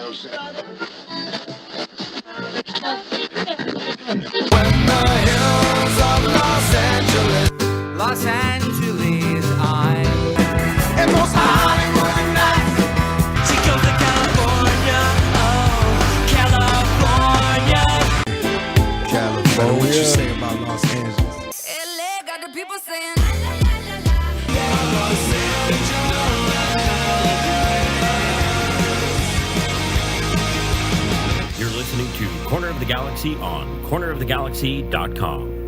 the hills of Los Angeles, I'm in those Hollywood nights. She goes to California, oh, California. California. What you say about Los Angeles? LA got the people saying, You're listening to Corner of the Galaxy on cornerofthegalaxy.com.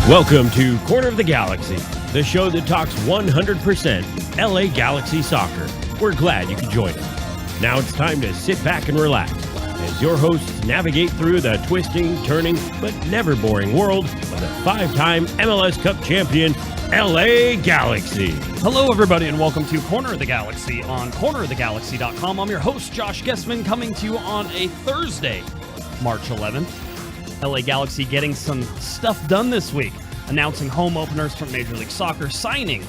Welcome to Corner of the Galaxy, the show that talks 100% LA Galaxy soccer. We're glad you could join us. Now it's time to sit back and relax as your hosts navigate through the twisting, turning, but never boring world of the five-time MLS Cup champion, LA Galaxy. Hello, everybody, and welcome to Corner of the Galaxy on cornerofthegalaxy.com. I'm your host, Josh Guesman, coming to you on a Thursday, March 11th. LA Galaxy getting some stuff done this week, announcing home openers from Major League Soccer, signing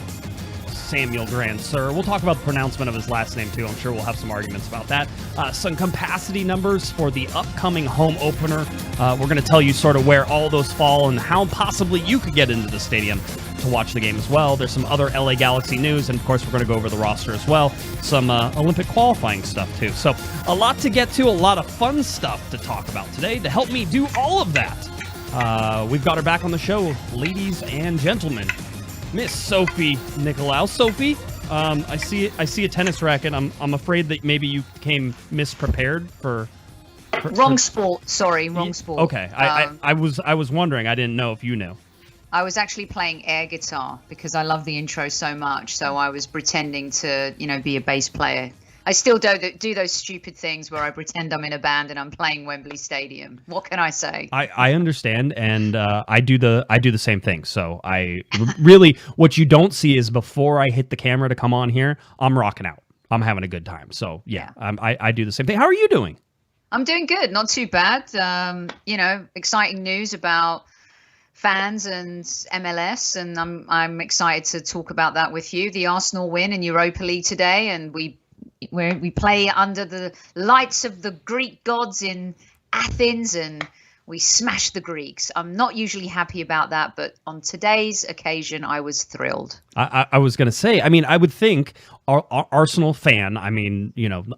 Samuel Grandsir. We'll talk about the pronouncement of his last name, too. I'm sure we'll have some arguments about that. Some capacity numbers for the upcoming home opener. We're going to tell you sort of where all those fall and how possibly you could get into the stadium to watch the game as well. There's some other LA Galaxy news, and of course, we're going to go over the roster as well. Some Olympic qualifying stuff, too. So a lot to get to, a lot of fun stuff to talk about today. To help me do all of that, we've got her back on the show, ladies and gentlemen. Miss Sophie Nicolaou. Sophie, I see a tennis racket. I'm afraid that maybe you came misprepared for wrong sport. Sorry, wrong sport. Okay, I was wondering. I didn't know if you knew. I was actually playing air guitar because I love the intro so much. So I was pretending to, be a bass player. I still do those stupid things where I pretend I'm in a band and I'm playing Wembley Stadium. What can I say? I understand, and I do the same thing. So I really, what you don't see is before I hit the camera to come on here, I'm rocking out. I'm having a good time. So yeah. I do the same thing. How are you doing? I'm doing good, not too bad. Exciting news about fans and MLS, and I'm excited to talk about that with you. The Arsenal win in Europa League today, and we play under the lights of the Greek gods in Athens, and we smashed the Greeks. I'm not usually happy about that, but on today's occasion, I was thrilled. I was going to say, I would think our Arsenal fan,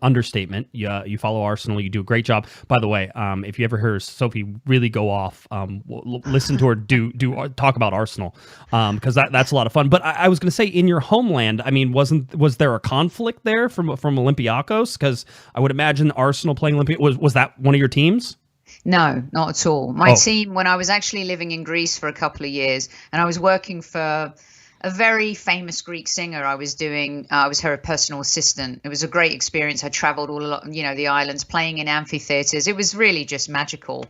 understatement. You follow Arsenal, you do a great job. By the way, if you ever hear Sophie really go off, listen to her talk about Arsenal, because that's a lot of fun. But I was going to say, in your homeland, was there a conflict there from Olympiacos? Because I would imagine Arsenal playing Olympiacos, was that one of your teams? No, not at all. My team, when I was actually living in Greece for a couple of years, and I was working for a very famous Greek singer, I was her personal assistant. It was a great experience. I traveled all along, the islands, playing in amphitheaters. It was really just magical.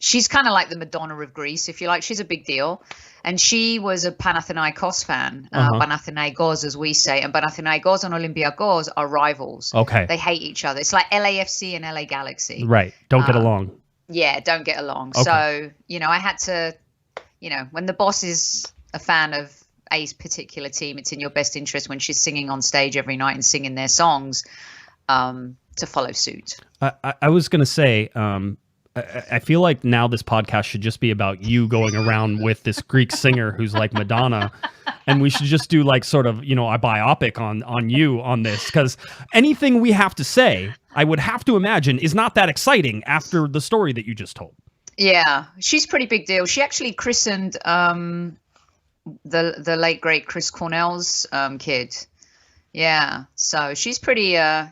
She's kind of like the Madonna of Greece, if you like. She's a big deal. And she was a Panathinaikos fan, Panathinaikos, as we say. And Panathinaikos and Olympiacos are rivals. Okay. They hate each other. It's like LAFC and LA Galaxy. Right. Don't get along. Yeah, don't get along. Okay. So, I had to, when the boss is a fan of a particular team, it's in your best interest when she's singing on stage every night and singing their songs to follow suit. I was going to say, I feel like now this podcast should just be about you going around with this Greek singer who's like Madonna, and we should just do like sort of, a biopic on you on this, because anything we have to say, I would have to imagine, is not that exciting after the story that you just told. Yeah, she's pretty big deal. She actually christened the late great Chris Cornell's kid. Yeah, So she's pretty, yeah.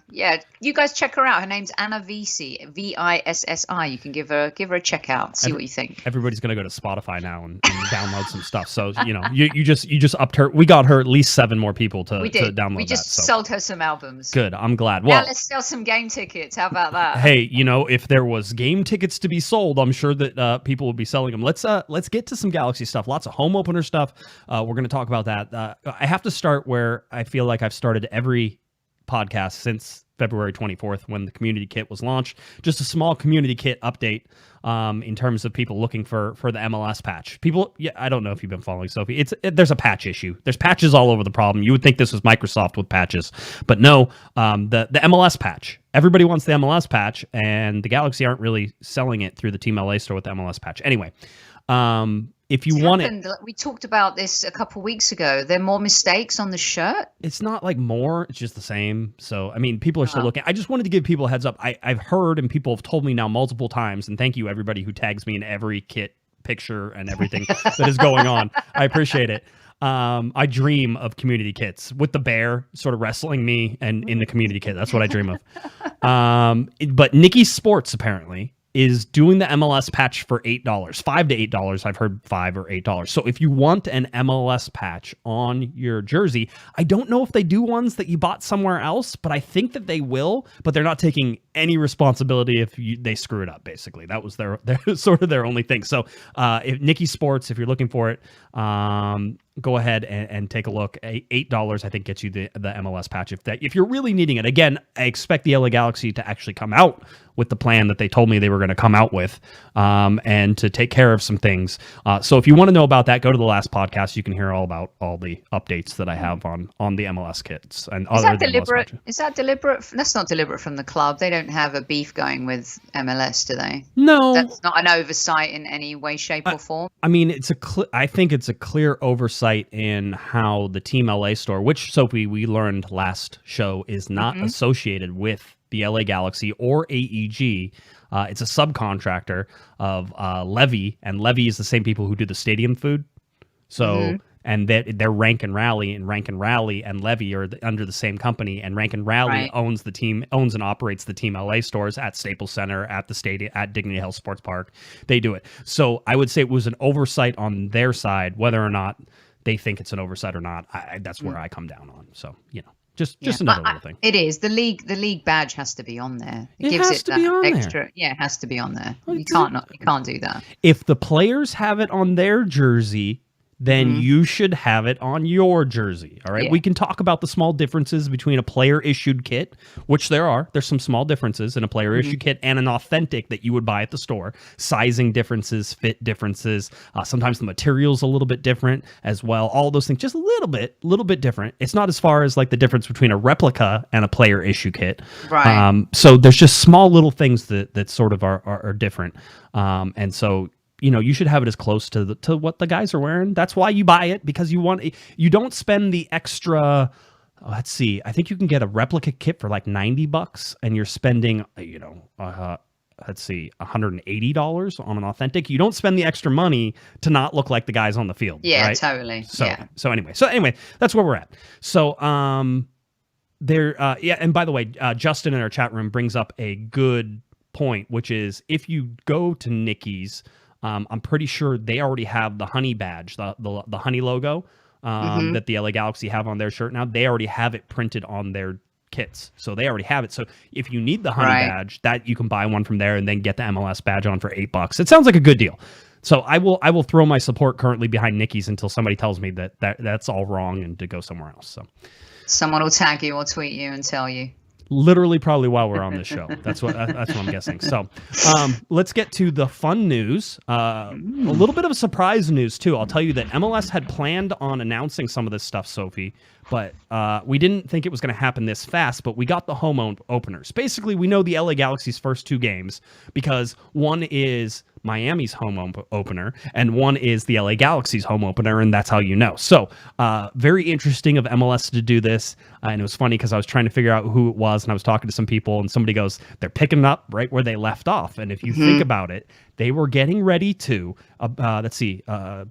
You guys check her out. Her name's Anna Vissi, Vissi. You can give her a check out. See what you think. Everybody's gonna go to Spotify now and download some stuff. So you just upped her. We got her at least 7 more people to download. We just that, so. sold her some albums. Good. I'm glad. Well, now let's sell some game tickets. How about that? Hey, if there was game tickets to be sold, I'm sure that people would be selling them. Let's get to some Galaxy stuff. Lots of home opener stuff. We're gonna talk about that. I have to start where I feel like I've started every podcast since February 24th when the community kit was launched. Just a small community kit update in terms of people looking for the MLS patch. People, I don't know if you've been following Sophie. There's a patch issue. There's patches all over the problem. You would think this was Microsoft with patches, but no. The MLS patch. Everybody wants the MLS patch, and the Galaxy aren't really selling it through the Team LA store with the MLS patch. Anyway, if you want it, we talked about this a couple weeks ago. There are more mistakes on the shirt. It's not like more; it's just the same. So, I mean, people are still looking. I just wanted to give people a heads up. I've heard, and people have told me now multiple times. And thank you, everybody who tags me in every kit picture and everything that is going on. I appreciate it. I dream of community kits with the bear sort of wrestling me, and in the community kit. That's what I dream of. But Nikki Sports apparently is doing the MLS patch for $8, $5 to $8. I've heard $5 or $8. So if you want an MLS patch on your jersey, I don't know if they do ones that you bought somewhere else, but I think that they will. But they're not taking any responsibility if they screw it up. Basically, that was their sort of their only thing. So if Nikki Sports, if you're looking for it, go ahead and take a look. $8, I think, gets you the MLS patch. If you're really needing it, again, I expect the LA Galaxy to actually come out with the plan that they told me they were going to come out with, and to take care of some things. So if you want to know about that, go to the last podcast. You can hear all about all the updates that I have on the MLS kits. And is that deliberate? Is that deliberate? That's not deliberate from the club. They don't have a beef going with MLS, do they? No, that's not an oversight in any way, shape, or form. I mean, I think it's a clear oversight in how the Team LA store, which, Sophie, we learned last show, is not associated with the LA Galaxy or AEG. It's a subcontractor of Levy, and Levy is the same people who do the stadium food. So, and they're Rank and Rally, and Levy are under the same company, and Rank and Rally owns and operates the Team LA stores at Staples Center, at the stadium, at Dignity Health Sports Park. They do it. So I would say it was an oversight on their side. Whether or not they think it's an oversight or not, that's where I come down on. So, Just another little thing. It is. The league badge has to be on there. It gives has it to that be on extra. there. Yeah, it has to be on there. You can't do that. If the players have it on their jersey, then you should have it on your jersey. All right. Yeah. We can talk about the small differences between a player issued kit, which there's some small differences in a player issued kit and an authentic that you would buy at the store. Sizing differences, fit differences. Sometimes the material's a little bit different as well. All those things, just a little bit different. It's not as far as like the difference between a replica and a player issue kit. Right. So there's just small little things that sort of are different. And so, you should have it as close to what the guys are wearing. That's why you buy it, because you don't spend the extra. Let's see. I think you can get a replica kit for like $90, and you're spending, let's see, $180 on an authentic. You don't spend the extra money to not look like the guys on the field. Yeah, right? totally. So anyway, that's where we're at. So and by the way, Justin in our chat room brings up a good point, which is if you go to Nikki's. I'm pretty sure they already have the honey badge, the honey logo that the LA Galaxy have on their shirt now. They already have it printed on their kits, so they already have it. So if you need the honey badge, that you can buy one from there and then get the MLS badge on for $8. It sounds like a good deal. So I will throw my support currently behind Nikki's until somebody tells me that's all wrong and to go somewhere else. So someone will tag you or tweet you and tell you. Literally, probably while we're on this show. That's what I'm guessing. So, let's get to the fun news. A little bit of surprise news too. I'll tell you that MLS had planned on announcing some of this stuff, Sophie, but we didn't think it was going to happen this fast. But we got the home openers. Basically, we know the LA Galaxy's first 2 games because one is Miami's home opener and one is the LA Galaxy's home opener, and that's how you know. So very interesting of MLS to do this, and it was funny because I was trying to figure out who it was, and I was talking to some people, and somebody goes, they're picking up right where they left off. And if you think about it, they were getting ready to let's see,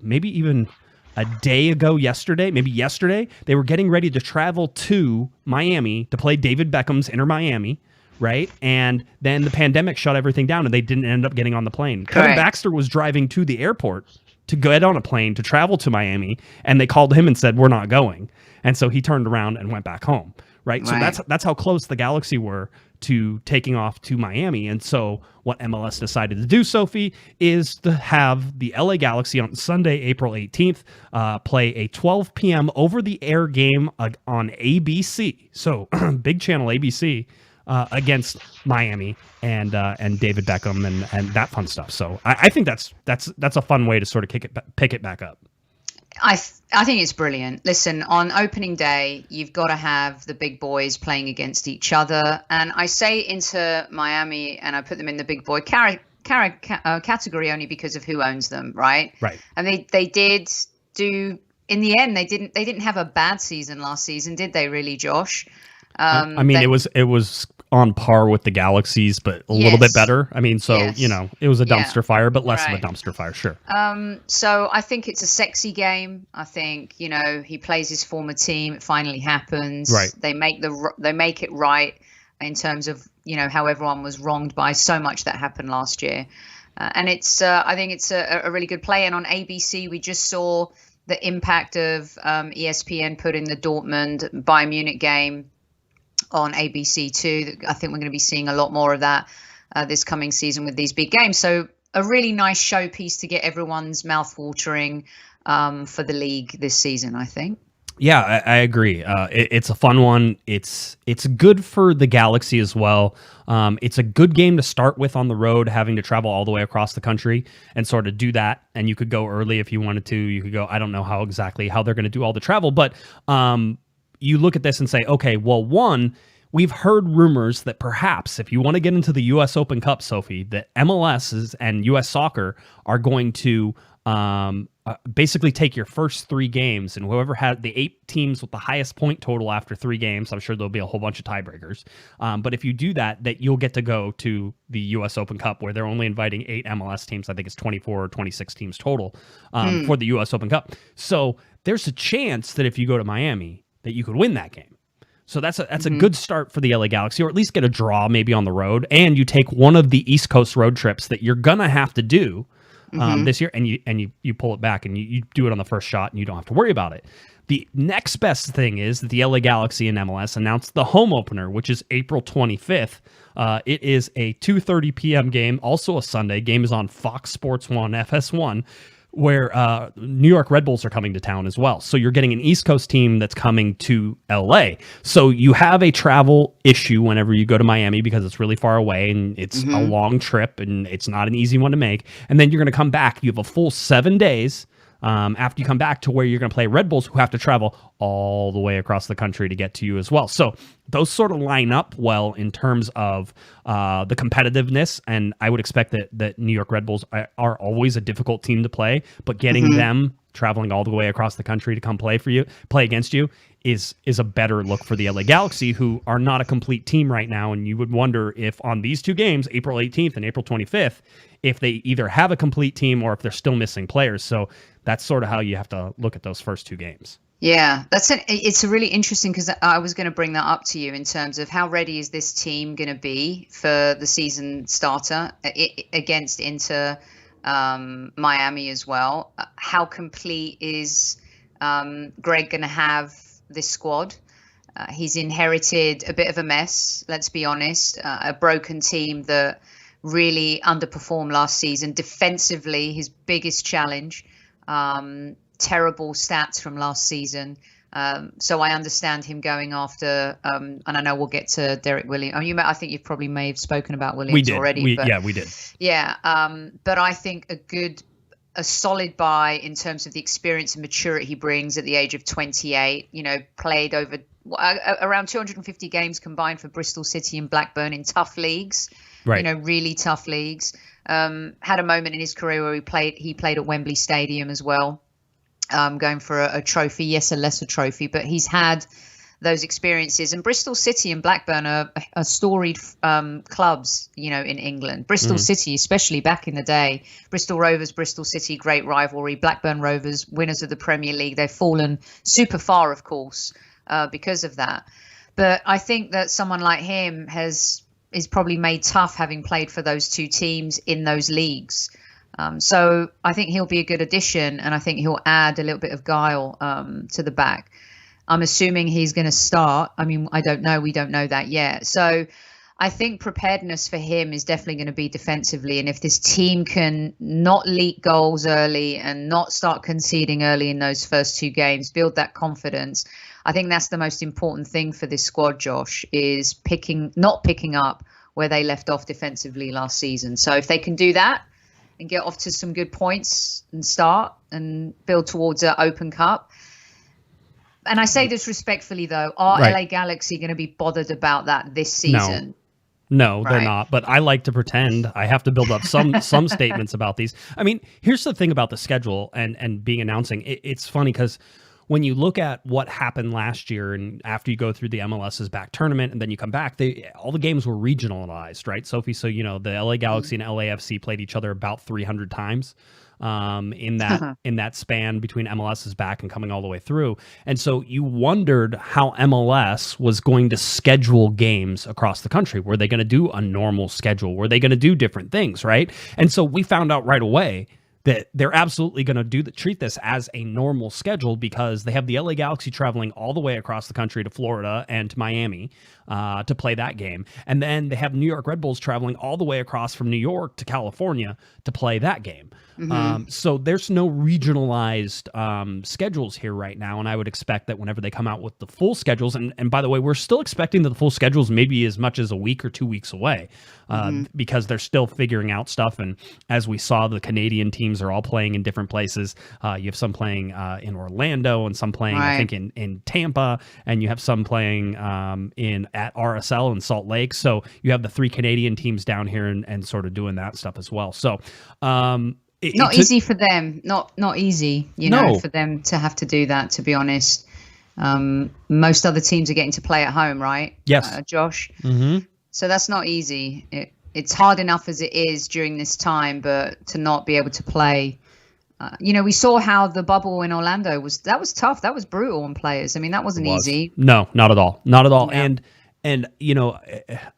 maybe even a day ago maybe yesterday, they were getting ready to travel to Miami to play David Beckham's Inter Miami, right? And then the pandemic shut everything down and they didn't end up getting on the plane. Kevin Baxter was driving to the airport to get on a plane to travel to Miami, and they called him and said, we're not going. And so he turned around and went back home, right? So that's how close the Galaxy were to taking off to Miami. And so what MLS decided to do, Sophie, is to have the LA Galaxy on Sunday, April 18th, play a 12 p.m. over-the-air game on ABC. So big channel ABC. Against Miami and David Beckham and that fun stuff. So I think that's a fun way to sort of pick it back up. I think it's brilliant. Listen, on opening day, you've got to have the big boys playing against each other. And I say Inter Miami, and I put them in the big boy category only because of who owns them, right? Right. And they did do. In the end, they didn't have a bad season last season, did they? Really, Josh? I mean, it was on par with the Galaxies, but a little bit better. I mean, so, it was a dumpster fire, but less of a dumpster fire, sure. So I think it's a sexy game. I think, he plays his former team. It finally happens. Right. They make it right in terms of, how everyone was wronged by so much that happened last year. And I think it's a really good play. And on ABC, we just saw the impact of ESPN putting the Dortmund Bayern Munich game on ABC too. I think we're going to be seeing a lot more of that this coming season with these big games. So a really nice showpiece to get everyone's mouth watering for the league this season, I think. Yeah, I agree. It's a fun one. It's good for the Galaxy as well. It's a good game to start with on the road, having to travel all the way across the country and sort of do that. And you could go early if you wanted to. You could go, I don't know how they're going to do all the travel, but you look at this and say, okay, well, one, we've heard rumors that perhaps if you want to get into the U.S. Open Cup, Sophie, that MLS and U.S. Soccer are going to basically take your first 3 games, and whoever had the 8 teams with the highest point total after 3 games, I'm sure there'll be a whole bunch of tiebreakers. But if you do that you'll get to go to the U.S. Open Cup, where they're only inviting 8 MLS teams. I think it's 24 or 26 teams total for the U.S. Open Cup. So there's a chance that if you go to Miami, that you could win that game. So that's a good start for the LA Galaxy, or at least get a draw maybe on the road, and you take one of the East Coast road trips that you're gonna have to do this year, and you pull it back and you do it on the first shot, and you don't have to worry about it. The next best thing is that the LA Galaxy and MLS announced the home opener, which is April 25th. It is a 2:30 p.m. game, also a Sunday. Game is on Fox Sports 1, FS1. Where New York Red Bulls are coming to town as well. So you're getting an East Coast team that's coming to LA. So you have a travel issue whenever you go to Miami because it's really far away and it's a long trip and it's not an easy one to make. And then you're going to come back. You have a full 7 days after you come back to where you're going to play Red Bulls, who have to travel all the way across the country to get to you as well. So those sort of line up well in terms of the competitiveness, and I would expect that New York Red Bulls are always a difficult team to play, but getting them traveling all the way across the country to come play against you is a better look for the LA Galaxy, who are not a complete team right now. And you would wonder if on these 2 games, April 18th and April 25th, if they either have a complete team or if they're still missing players. So that's sort of how you have to look at those first 2 games. Yeah, it's a really interesting, because I was going to bring that up to you in terms of how ready is this team going to be for the season starter against Inter Miami as well. How complete is Greg going to have this squad? He's inherited a bit of a mess, let's be honest, a broken team that really underperformed last season. Defensively, his biggest challenge. Terrible stats from last season. So I understand him going after, and I know we'll get to Derek Williams. I think you probably may have spoken about Williams already. We did. Yeah, but I think a solid buy in terms of the experience and maturity he brings at the age of 28. Played over around 250 games combined for Bristol City and Blackburn in tough leagues. Right. Really tough leagues. Had a moment in his career where he played at Wembley Stadium as well. Going for a trophy, yes, a lesser trophy, but he's had those experiences. And Bristol City and Blackburn are storied clubs, you know, in England. Bristol City, especially back in the day, Bristol Rovers, Bristol City, great rivalry. Blackburn Rovers, winners of the Premier League. They've fallen super far, of course, because of that. But I think that someone like him is probably made tough having played for those two teams in those leagues. So I think he'll be a good addition, and I think he'll add a little bit of guile to the back. I'm assuming he's going to start. I mean, I don't know. We don't know that yet. So I think preparedness for him is definitely going to be defensively. And if this team can not leak goals early and not start conceding early in those first two games, build that confidence, I think that's the most important thing for this squad, Josh, is not picking up where they left off defensively last season. So if they can do that and get off to some good points and start and build towards an Open Cup. And I say this respectfully, though, are LA Galaxy going to be bothered about that this season? No, they're not. But I like to pretend. I have to build up some statements about these. I mean, here's the thing about the schedule and being announcing. It's funny because when you look at what happened last year and after you go through the MLS's back tournament and then you come back, all the games were regionalized, right, Sophie? So, you know, the LA Galaxy and LAFC played each other about 300 times in that span between MLS's back and coming all the way through. And so you wondered how MLS was going to schedule games across the country. Were they going to do a normal schedule? Were they going to do different things, right? And so we found out right away that they're absolutely going to treat this as a normal schedule because they have the LA Galaxy traveling all the way across the country to Florida and to Miami to play that game. And then they have New York Red Bulls traveling all the way across from New York to California to play that game. So there's no regionalized schedules here right now. And I would expect that whenever they come out with the full schedules, and by the way, we're still expecting that the full schedules maybe as much as a week or 2 weeks away because they're still figuring out stuff. And as we saw, the Canadian teams are all playing in different places. You have some playing in Orlando and some playing, I think, in Tampa, and you have some playing at RSL in Salt Lake. So you have the 3 Canadian teams down here and sort of doing that stuff as well. So not easy for them. Not easy, know, for them to have to do that, to be honest. Most other teams are getting to play at home, right? Yes. Josh? So that's not easy. It's hard enough as it is during this time, but to not be able to play. We saw how the bubble in Orlando was tough. That was brutal on players. I mean, that wasn't easy. No, not at all. Not at all. Yeah. And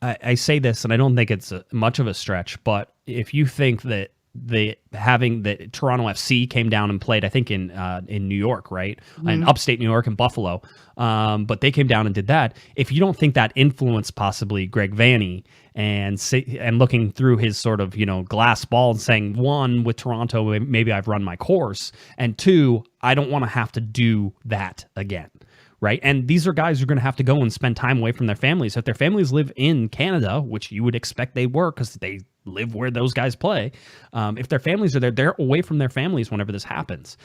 I say this, and I don't think it's much of a stretch, but if you think that Toronto FC came down and played, I think in New York, right? In upstate New York and Buffalo. But they came down and did that. If you don't think that influenced possibly Greg Vanney and looking through his sort of, glass ball and saying, one, with Toronto, maybe I've run my course, and two, I don't want to have to do that again. Right. And these are guys who are going to have to go and spend time away from their families. If their families live in Canada, which you would expect they were because they live where those guys play. If their families are there, they're away from their families whenever this happens.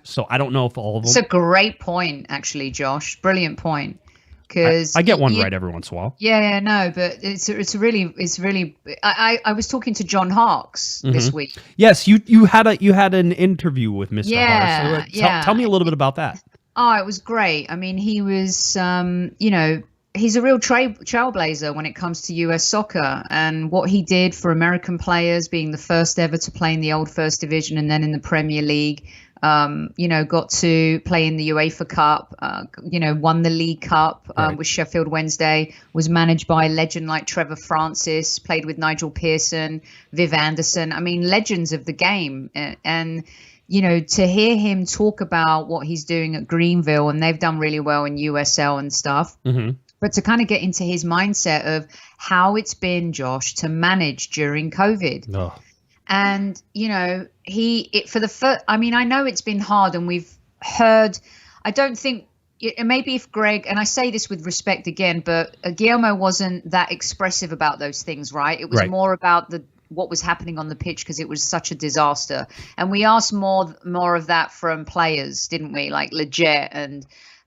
So I don't know if all of them. It's a great point, actually, Josh. Brilliant point. Because I get one right every once in a while. Yeah, no, but it's really. I was talking to John Hawkes this week. Yes, you had an interview with Mr. Hawkes. So tell me a little bit about that. Oh, it was great. I mean, he was, he's a real trailblazer when it comes to US soccer, and what he did for American players, being the first ever to play in the old First Division and then in the Premier League, got to play in the UEFA Cup, won the League Cup with Sheffield Wednesday, was managed by a legend like Trevor Francis, played with Nigel Pearson, Viv Anderson. I mean, legends of the game. And to hear him talk about what he's doing at Greenville, and they've done really well in USL and stuff, but to kind of get into his mindset of how it's been, Josh, to manage during COVID. Oh. And, I know it's been hard, and we've heard, I don't think, maybe if Greg, and I say this with respect again, but Guillermo wasn't that expressive about those things, right? It was more about what was happening on the pitch because it was such a disaster. And we asked more of that from players, didn't we? Like Leggett and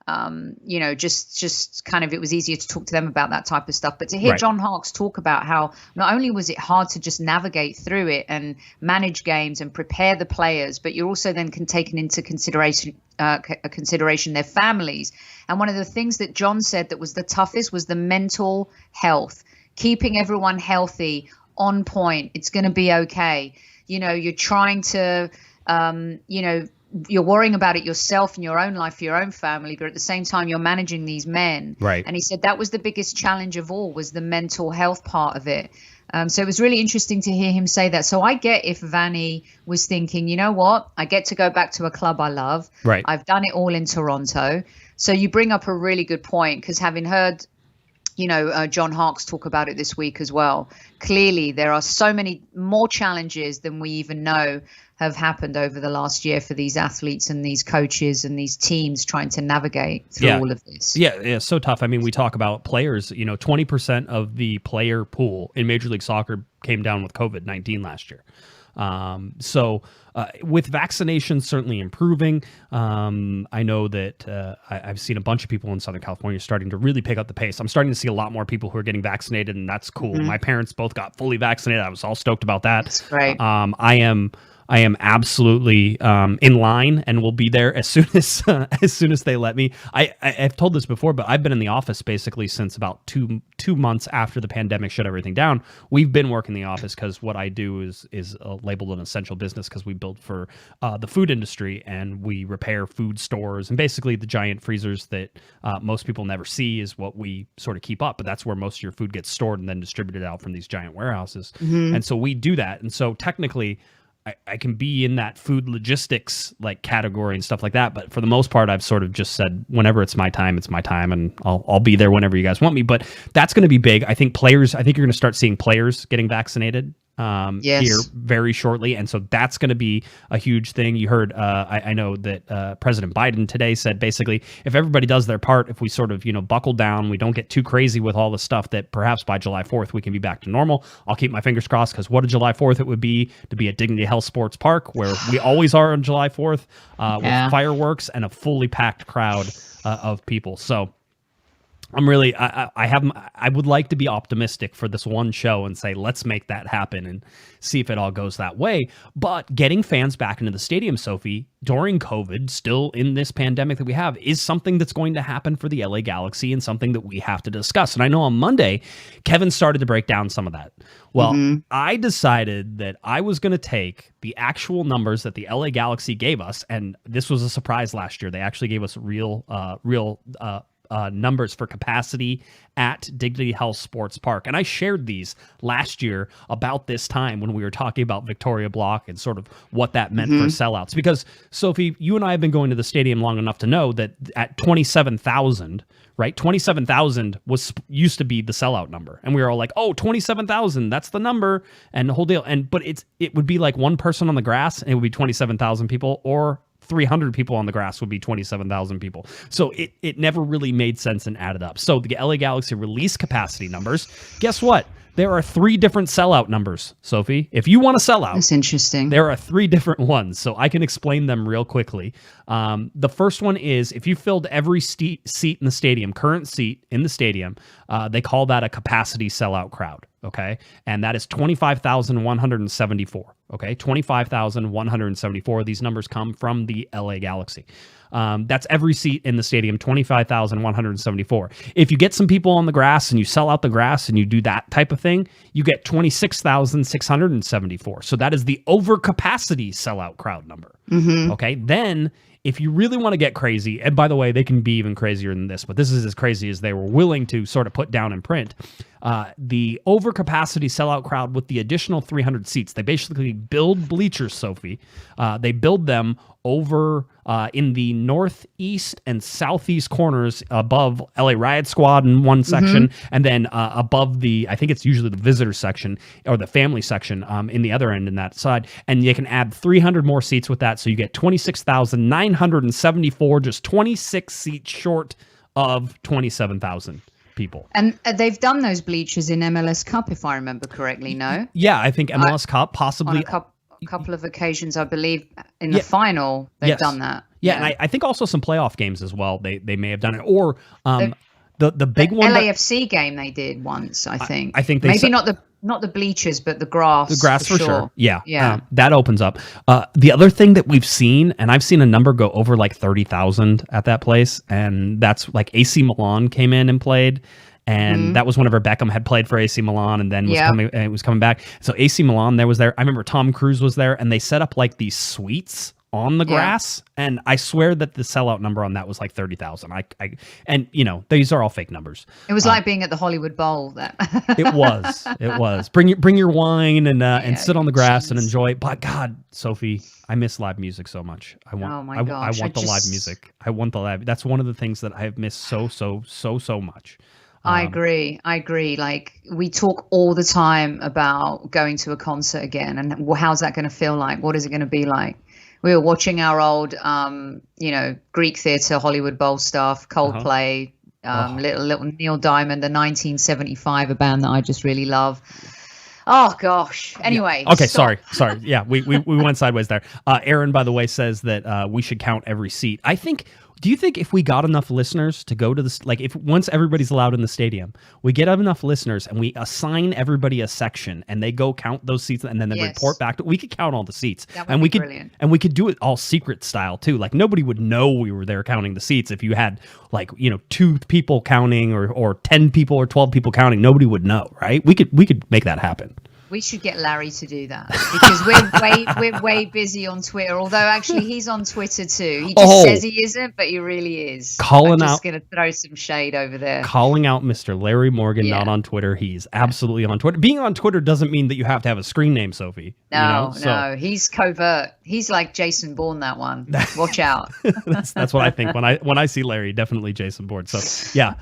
just kind of, it was easier to talk to them about that type of stuff. But to hear Right. John Harkes talk about how not only was it hard to just navigate through it and manage games and prepare the players, but you also then can take into consideration their families. And one of the things that John said that was the toughest was the mental health, keeping everyone healthy, on point. It's going to be okay. You're trying to, you're worrying about it yourself in your own life, for your own family, but at the same time, you're managing these men. Right. And he said that was the biggest challenge of all, was the mental health part of it. So it was really interesting to hear him say that. So I get if Vanny was thinking, you know what, I get to go back to a club I love. Right. I've done it all in Toronto. So you bring up a really good point, because having heard John Harkes talk about it this week as well. Clearly, there are so many more challenges than we even know have happened over the last year for these athletes and these coaches and these teams trying to navigate through all of this. Yeah, so tough. I mean, we talk about players, 20% of the player pool in Major League Soccer came down with COVID-19 last year. With vaccinations certainly improving, I know that I've seen a bunch of people in Southern California starting to really pick up the pace. I'm starting to see a lot more people who are getting vaccinated, and that's cool. My parents both got fully vaccinated. I was all stoked about that. That's great. I am absolutely in line and will be there as soon as they let me. I've told this before, but I've been in the office basically since about two months after the pandemic shut everything down. We've been working in the office because what I do is labeled an essential business, because we build for the food industry, and we repair food stores, and basically the giant freezers that most people never see is what we sort of keep up. But that's where most of your food gets stored and then distributed out from these giant warehouses. And so we do that. And so technically, I can be in that food logistics category and stuff like that. But for the most part, I've sort of just said, whenever it's my time, and I'll be there whenever you guys want me. But that's going to be big. I think you're going to start seeing players getting vaccinated here very shortly. And so that's going to be a huge thing. You heard, I know that President Biden today said, basically, if everybody does their part, if we sort of, buckle down, we don't get too crazy with all the stuff, that perhaps by July 4th, we can be back to normal. I'll keep my fingers crossed, because what a July 4th it would be to be at Dignity Health Sports Park, where we always are on July 4th, with fireworks and a fully packed crowd of people. So I'm really, I would like to be optimistic for this one show and say, let's make that happen and see if it all goes that way. But getting fans back into the stadium, Sophie, during COVID, still in this pandemic that we have, is something that's going to happen for the LA Galaxy, and something that we have to discuss. And I know on Monday, Kevin started to break down some of that. Well, I decided that I was going to take the actual numbers that the LA Galaxy gave us, and this was a surprise last year. They actually gave us real numbers for capacity at Dignity Health Sports Park. And I shared these last year about this time when we were talking about Victoria Block and sort of what that meant for sellouts. Because, Sophie, you and I have been going to the stadium long enough to know that at 27,000, right? 27,000 used to be the sellout number. And we were all like, oh, 27,000, that's the number, and the whole deal. But it would be like one person on the grass, and it would be 27,000 people, or 300 people on the grass would be 27,000 people. So it never really made sense and added up. So the LA Galaxy released capacity numbers. Guess what? There are 3 different sellout numbers, Sophie. If you want to sell out, that's interesting. There are 3 different ones, so I can explain them real quickly. The first one is, if you filled every seat in the stadium, current seat in the stadium, they call that a capacity sellout crowd. Okay, and that is 25,174. Okay, 25,174. These numbers come from the LA Galaxy. That's every seat in the stadium, 25,174. If you get some people on the grass and you sell out the grass and you do that type of thing, you get 26,674. So that is the overcapacity sellout crowd number. Okay, then if you really want to get crazy, and by the way, they can be even crazier than this, but this is as crazy as they were willing to sort of put down in print. The overcapacity sellout crowd with the additional 300 seats, they basically build bleachers, Sophie. They build them over in the northeast and southeast corners above LA Riot Squad in one section, and then above I think it's usually the visitor section or the family section in the other end in that side. And you can add 300 more seats with that, so you get 26,974, just 26 seats short of 27,000 people. And they've done those bleachers in MLS Cup, if I remember correctly, no? Yeah, I think MLS Cup, possibly. On a couple of occasions, I believe, in the final, they've done that. Yeah, and I think also some playoff games as well. They may have done it, or the big one, LAFC game they did once. I think. I think they maybe not the bleachers, but the grass. The grass for sure. Yeah, yeah. That opens up. The other thing that we've seen, and I've seen a number go over like 30,000 at that place, and that's like AC Milan came in and played. And that was whenever Beckham had played for AC Milan and then was coming back. So AC Milan was there. I remember Tom Cruise was there, and they set up like these suites on the grass, and I swear that the sellout number on that was like 30,000. And you know, these are all fake numbers. It was like being at the Hollywood Bowl. That it was. Bring your wine and sit on the grass and enjoy. But God, Sophie, I miss live music so much. I want the live music. I want the live. That's one of the things that I have missed so much. I agree. Like, we talk all the time about going to a concert again, and how's that going to feel like? What is it going to be like? We were watching our old, Greek theatre, Hollywood Bowl stuff, Coldplay, little Neil Diamond, the 1975, a band that I just really love. Oh gosh. Anyway. Yeah. Okay. Sorry. Yeah, we went sideways there. Aaron, by the way, says that we should count every seat. Do you think if we got enough listeners to go to this, like if once everybody's allowed in the stadium, we get enough listeners and we assign everybody a section and they go count those seats and then they report back we could count all the seats. That would be brilliant. And we could do it all secret style too. Like nobody would know we were there counting the seats. If you had like, 2 people counting or 10 people or 12 people counting, nobody would know, right? We could make that happen. We should get Larry to do that because we're way busy on Twitter. Although actually he's on Twitter too. He just says he isn't, but he really is. I'm just going to throw some shade over there. Calling out Mr. Larry Morgan, not on Twitter. He's absolutely on Twitter. Being on Twitter doesn't mean that you have to have a screen name, Sophie. No, he's covert. He's like Jason Bourne. That one. Watch out. that's what I think when I see Larry. Definitely Jason Bourne. So yeah,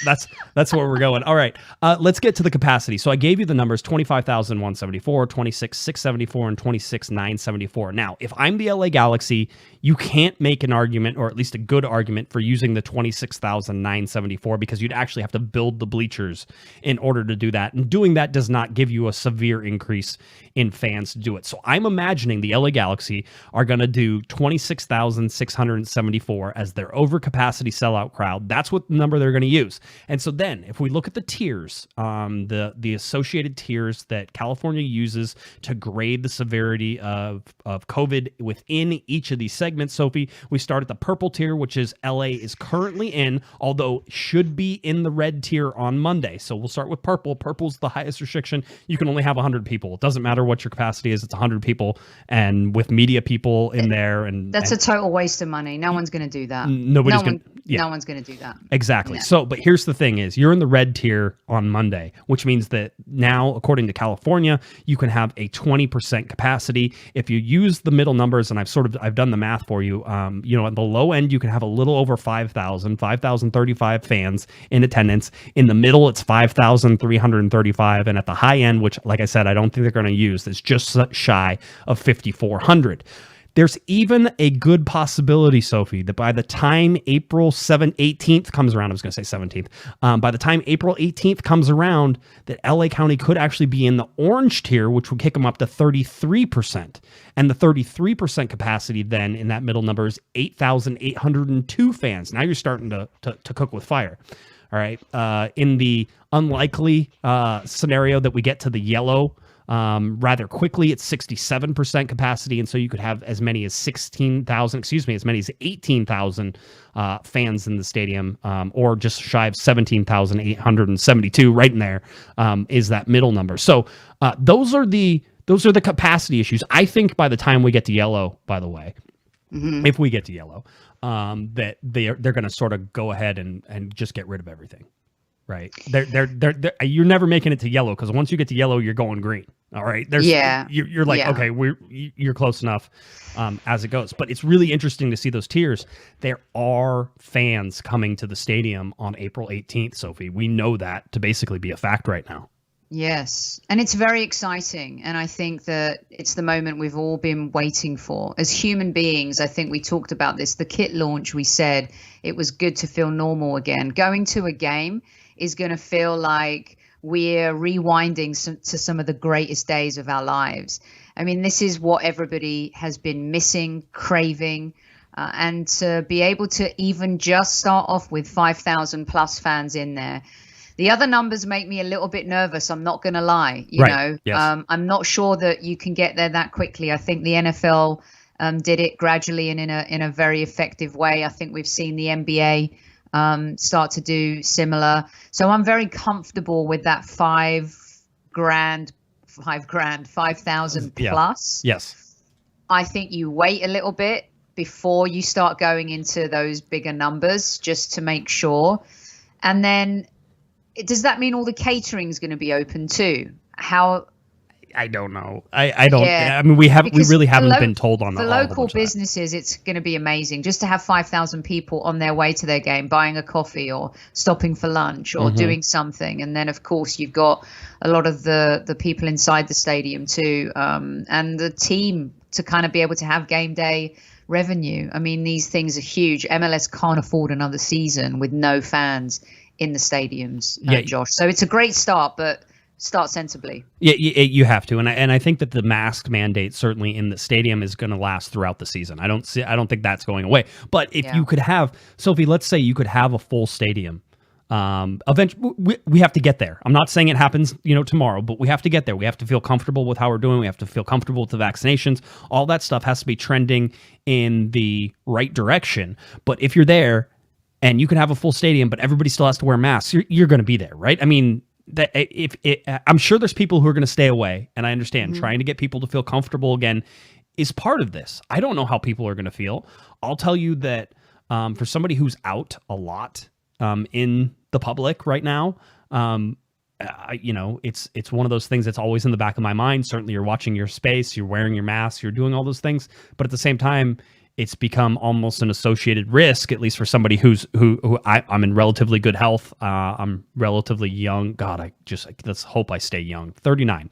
that's where we're going. All right, let's get to the capacity. So I gave you the numbers: 25,174, 26,674, and 26,974. Now, if I'm the LA Galaxy, you can't make an argument, or at least a good argument, for using the 26,974 because you'd actually have to build the bleachers in order to do that. And doing that does not give you a severe increase in fans to do it. So I'm imagining the LA Galaxy are going to do 26,674 as their overcapacity sellout crowd. That's what number they're going to use. And so then if we look at the tiers, the associated tiers that California uses to grade the severity of COVID within each of these segments, Sophie, we start at the purple tier, which is LA is currently in, although should be in the red tier on Monday. So we'll start with purple. Purple's the highest restriction. You can only have 100 people. It doesn't matter what your capacity is. It's 100 people, and with media people in there, and that's a total waste of money. No one's going to do that. No one's going to do that. Exactly. No. So, but here's the thing: is you're in the red tier on Monday, which means that now, according to California, you can have a 20% capacity. If you use the middle numbers, and I've done the math for you, at the low end, you can have a little over 5,035 fans in attendance. In the middle, it's 5,335. And at the high end, which, like I said, I don't think they're going to use, is just shy of 5,400. There's even a good possibility, Sophie, that by the time April 18th comes around, I was going to say 17th, by the time April 18th comes around, that LA County could actually be in the orange tier, which would kick them up to 33%. And the 33% capacity then in that middle number is 8,802 fans. Now you're starting to cook with fire. All right. In the unlikely scenario that we get to the yellow rather quickly, it's 67% capacity, and so you could have as many as 18,000 fans in the stadium, or just shy of 17,872. Right in there is that middle number. So those are the capacity issues. I think by the time we get to yellow, by the way, if we get to yellow, that they're going to sort of go ahead and just get rid of everything. Right. You're never making it to yellow, because once you get to yellow, you're going green. All right. You're like, okay, you're close enough as it goes. But it's really interesting to see those tiers. There are fans coming to the stadium on April 18th, Sophie. We know that to basically be a fact right now. Yes. And it's very exciting. And I think that it's the moment we've all been waiting for. As human beings, I think we talked about this. The kit launch, we said it was good to feel normal again. Going to a game is going to feel like we're rewinding to some of the greatest days of our lives. I mean, this is what everybody has been missing, craving. And to be able to even just start off with 5,000 plus fans in there. The other numbers make me a little bit nervous. I'm not going to lie. You know, yes. I'm not sure that you can get there that quickly. I think the NFL did it gradually and in a very effective way. I think we've seen the NBA start to do similar. So I'm very comfortable with that 5,000 plus. Yes. I think you wait a little bit before you start going into those bigger numbers just to make sure. And then does that mean all the catering is going to be open too? How? I don't know. I don't. Yeah. I mean, we really haven't been told on the local businesses. It's going to be amazing just to have 5,000 people on their way to their game, buying a coffee or stopping for lunch or doing something. And then, of course, you've got a lot of the people inside the stadium too, and the team to kind of be able to have game day revenue. I mean, these things are huge. MLS can't afford another season with no fans in the stadiums, Josh. So it's a great start, but start sensibly. Yeah, you have to, and I think that the mask mandate certainly in the stadium is going to last throughout the season. I don't think that's going away. But if you could have, Sophie, let's say you could have a full stadium. Eventually, we have to get there. I'm not saying it happens, tomorrow, but we have to get there. We have to feel comfortable with how we're doing. We have to feel comfortable with the vaccinations. All that stuff has to be trending in the right direction. But if you're there and you can have a full stadium, but everybody still has to wear masks, you're going to be there, right? I mean, I'm sure there's people who are going to stay away, and I understand trying to get people to feel comfortable again is part of this. I don't know how people are going to feel. I'll tell you that for somebody who's out a lot in the public right now, it's one of those things that's always in the back of my mind. Certainly, you're watching your space, you're wearing your mask, you're doing all those things, but at the same time, it's become almost an associated risk, at least for somebody I'm in relatively good health. I'm relatively young. God, let's hope I stay young. 39.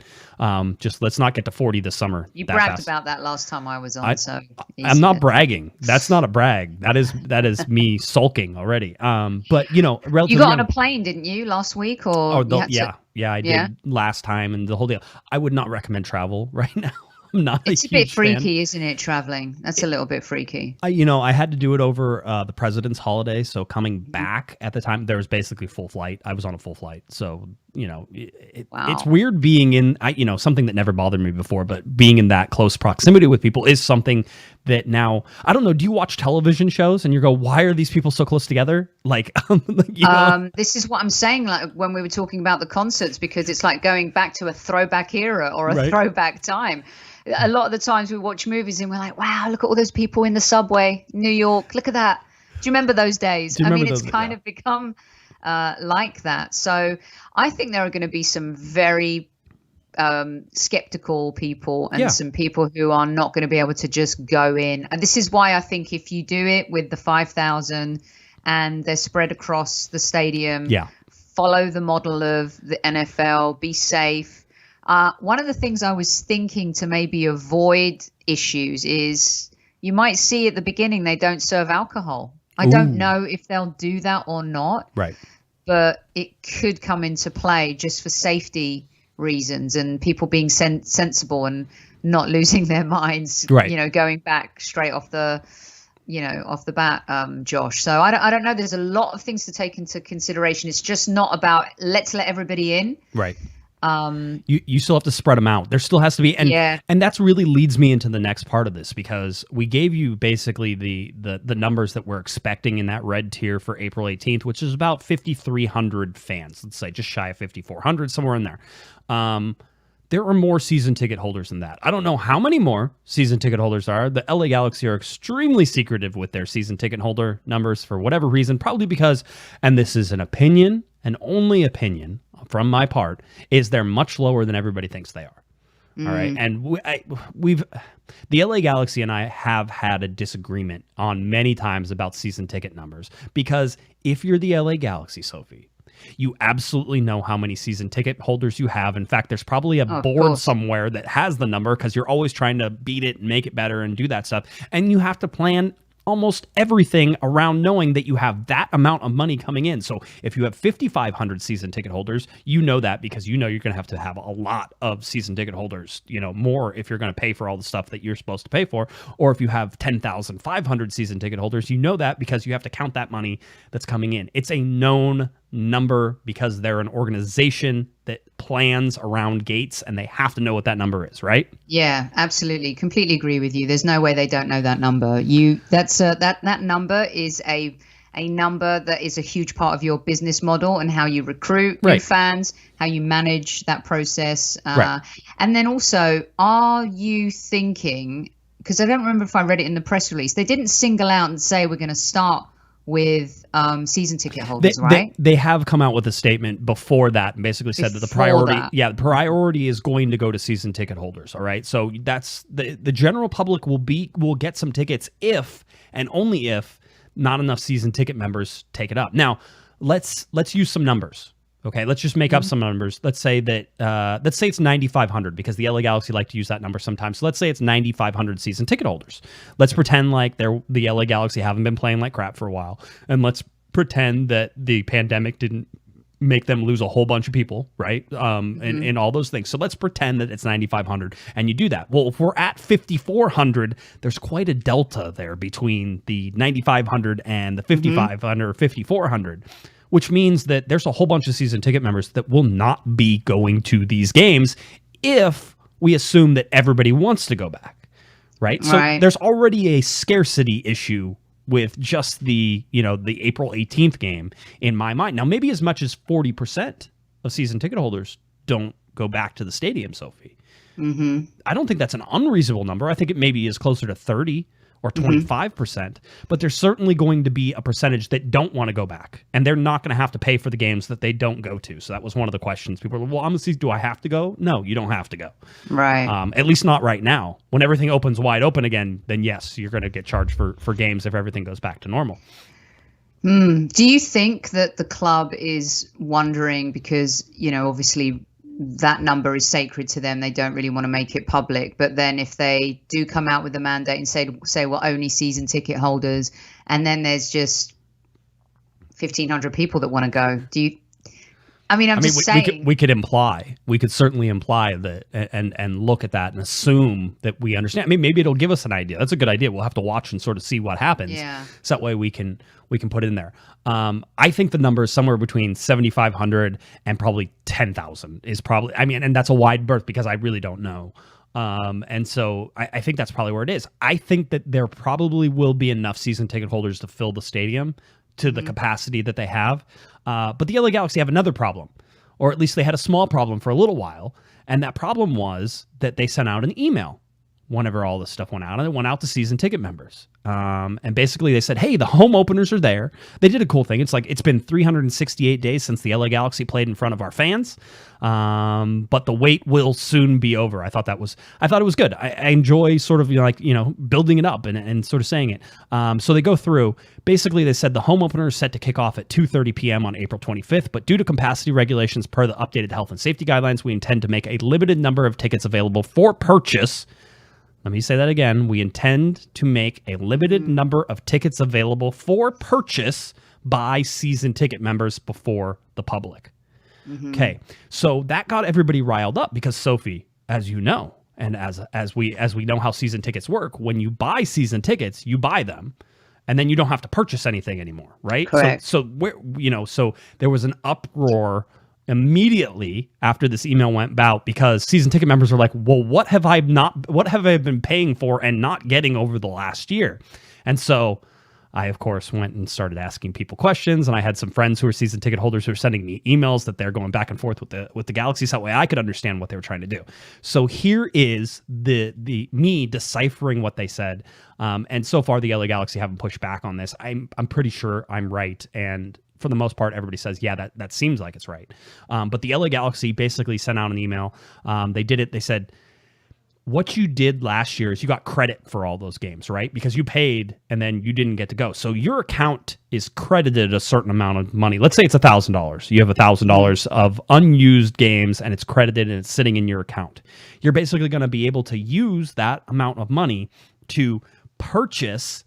Just let's not get to 40 this summer. You bragged about that last time I was on. I'm not bragging. That's not a brag. That is me sulking already. But relatively you got on a plane, didn't you, last week? Or I did last time, and the whole deal. I would not recommend travel right now. It's a bit freaky, isn't it, traveling? That's a little bit freaky. I had to do it over the president's holiday, so coming back at the time, there was basically full flight. I was on a full flight. So, it's weird being in, something that never bothered me before, but being in that close proximity with people is something that now, I don't know, do you watch television shows and you go, why are these people so close together? This is what I'm saying, like when we were talking about the concerts, because it's like going back to a throwback era or a throwback time. A lot of the times we watch movies and we're like, wow, look at all those people in the subway, New York. Look at that. Do you remember those days? It's kind of become like that. So I think there are going to be some very skeptical people and some people who are not going to be able to just go in. And this is why I think if you do it with the 5,000 and they're spread across the stadium, follow the model of the NFL, be safe. One of the things I was thinking to maybe avoid issues is you might see at the beginning they don't serve alcohol. I don't know if they'll do that or not. Right. But it could come into play just for safety reasons and people being sensible and not losing their minds, going back straight off the bat, Josh. So I don't know. There's a lot of things to take into consideration. It's just not about let's let everybody in. Right. You still have to spread them out. There still has to be, and that's really leads me into the next part of this, because we gave you basically the numbers that we're expecting in that red tier for April 18th, which is about 5,300 fans. Let's say just shy of 5,400, somewhere in there. There are more season ticket holders than that. I don't know how many more season ticket holders are. The LA Galaxy are extremely secretive with their season ticket holder numbers for whatever reason, probably because, and this is an opinion, and only opinion from my part, is they're much lower than everybody thinks they are. All right. And the LA Galaxy and I have had a disagreement on many times about season ticket numbers, because if you're the LA Galaxy, Sophie, you absolutely know how many season ticket holders you have. In fact, there's probably a board somewhere that has the number, because you're always trying to beat it and make it better and do that stuff. And you have to plan almost everything around knowing that you have that amount of money coming in. So if you have 5,500 season ticket holders, you know that because you know you're going to have a lot of season ticket holders, more if you're going to pay for all the stuff that you're supposed to pay for. Or if you have 10,500 season ticket holders, you know that because you have to count that money that's coming in. It's a known number because they're an organization that plans around gates and they have to know what that number is, right? Yeah, absolutely. Completely agree with you. There's no way they don't know that number. That number is a number that is a huge part of your business model and how you recruit new fans, how you manage that process. And then also, are you thinking, because I don't remember if I read it in the press release, they didn't single out and say we're going to start with season ticket holders, right? They have come out with a statement before that and basically said that the priority is going to go to season ticket holders. All right. So that's the general public will get some tickets if and only if not enough season ticket members take it up. Now let's use some numbers. Okay, let's just make up some numbers. Let's say it's 9,500 because the LA Galaxy like to use that number sometimes. So let's say it's 9,500 season ticket holders. Let's pretend like the LA Galaxy haven't been playing like crap for a while, and let's pretend that the pandemic didn't make them lose a whole bunch of people, right? And all those things. So let's pretend that it's 9,500, and you do that. Well, if we're at 5,400, there's quite a delta there between the 9,500 and the 5,500 or 5,400. Which means that there's a whole bunch of season ticket members that will not be going to these games if we assume that everybody wants to go back, right? So there's already a scarcity issue with just the April 18th game in my mind. Now, maybe as much as 40% of season ticket holders don't go back to the stadium, Sophie. I don't think that's an unreasonable number. I think it maybe is closer to 30 or 25%, but there's certainly going to be a percentage that don't want to go back, and they're not going to have to pay for the games that they don't go to. So that was one of the questions. People were, well, honestly, do I have to go? No, you don't have to go. Right. At least not right now. When everything opens wide open again, then yes, you're going to get charged for games if everything goes back to normal. Do you think that the club is wondering, because, obviously that number is sacred to them, they don't really want to make it public, but then if they do come out with a mandate and say well, only season ticket holders, and then there's just 1,500 people that want to go, we could certainly imply that and look at that and assume that we understand. I mean, maybe it'll give us an idea. That's a good idea. We'll have to watch and sort of see what happens. Yeah. So that way we can put it in there. I think the number is somewhere between 7,500 and probably 10,000 is probably, and that's a wide berth because I really don't know. And so I think that's probably where it is. I think that there probably will be enough season ticket holders to fill the stadium to the capacity that they have. But the LA Galaxy have another problem, or at least they had a small problem for a little while. And that problem was that they sent out an email whenever all this stuff went out, and it went out to season ticket members. And basically they said, hey, the home openers are there. They did a cool thing. It's like, it's been 368 days since the LA Galaxy played in front of our fans. But the wait will soon be over. I thought it was good. I enjoy sort of, building it up and sort of saying it. So they go through, basically they said the home opener is set to kick off at 2:30 p.m. on April 25th, but due to capacity regulations per the updated health and safety guidelines, we intend to make a limited number of tickets available for purchase. Let me say that again. We intend to make a limited number of tickets available for purchase by season ticket members before the public. Okay, so that got everybody riled up because, Sophie, as you know, and as we know how season tickets work, when you buy season tickets, you buy them, and then you don't have to purchase anything anymore, right? Correct. So there was an uproar immediately after this email went out because season ticket members were like, well, what have I been paying for and not getting over the last year? And so I, of course, went and started asking people questions, and I had some friends who were season ticket holders who were sending me emails that they're going back and forth with the Galaxy, so that way I could understand what they were trying to do. So here is the me deciphering what they said, and so far the LA Galaxy haven't pushed back on this. I'm pretty sure I'm right, and for the most part, everybody says, yeah, that seems like it's right. But the LA Galaxy basically sent out an email. They said, what you did last year is you got credit for all those games, right? Because you paid and then you didn't get to go. So your account is credited a certain amount of money. Let's say it's $1,000. You have $1,000 of unused games and it's credited and it's sitting in your account. You're basically going to be able to use that amount of money to purchase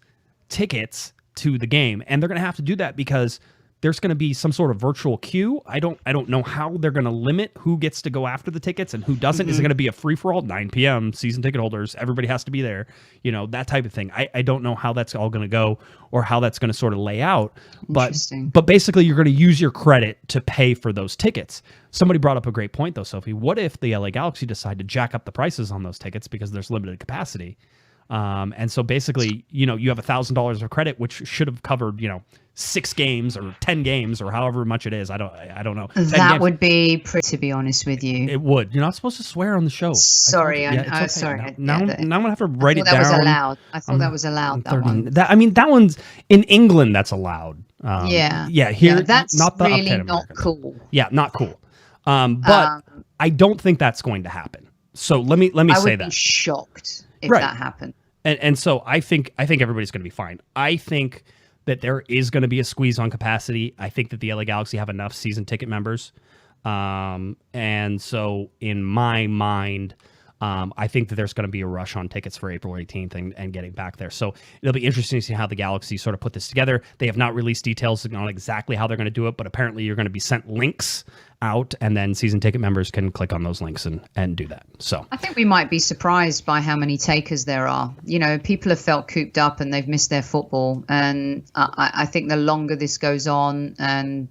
tickets to the game, and they're going to have to do that because there's going to be some sort of virtual queue. I don't know how they're going to limit who gets to go after the tickets and who doesn't. Is it going to be a free-for-all, 9 p.m., season ticket holders, everybody has to be there, that type of thing. I don't know how that's all going to go or how that's going to sort of lay out. But basically, you're going to use your credit to pay for those tickets. Somebody brought up a great point, though, Sophie. What if the LA Galaxy decide to jack up the prices on those tickets because there's limited capacity? And so basically, you have $1,000 of credit, which should have covered, 6 games or 10 games or however much it is. I don't know. That would be pretty, to be honest with you. It would. You're not supposed to swear on the show. Sorry. Sorry. Now I'm going to have to write it down. That was allowed. I thought that was allowed. That one. That one's in England. That's allowed. Here, that's not the really uptight not American. cool. Yeah, not cool. But I don't think that's going to happen. So let me say that. I would be shocked if that happened. And so I think everybody's going to be fine. I think that there is going to be a squeeze on capacity. I think that the LA Galaxy have enough season ticket members. And so in my mind, I think that there's going to be a rush on tickets for April 18th and getting back there. So it'll be interesting to see how the Galaxy sort of put this together. They have not released details on exactly how they're going to do it, but apparently you're going to be sent links out, and then season ticket members can click on those links and do that. So I think we might be surprised by how many takers there are. People have felt cooped up and they've missed their football. And I think the longer this goes on and,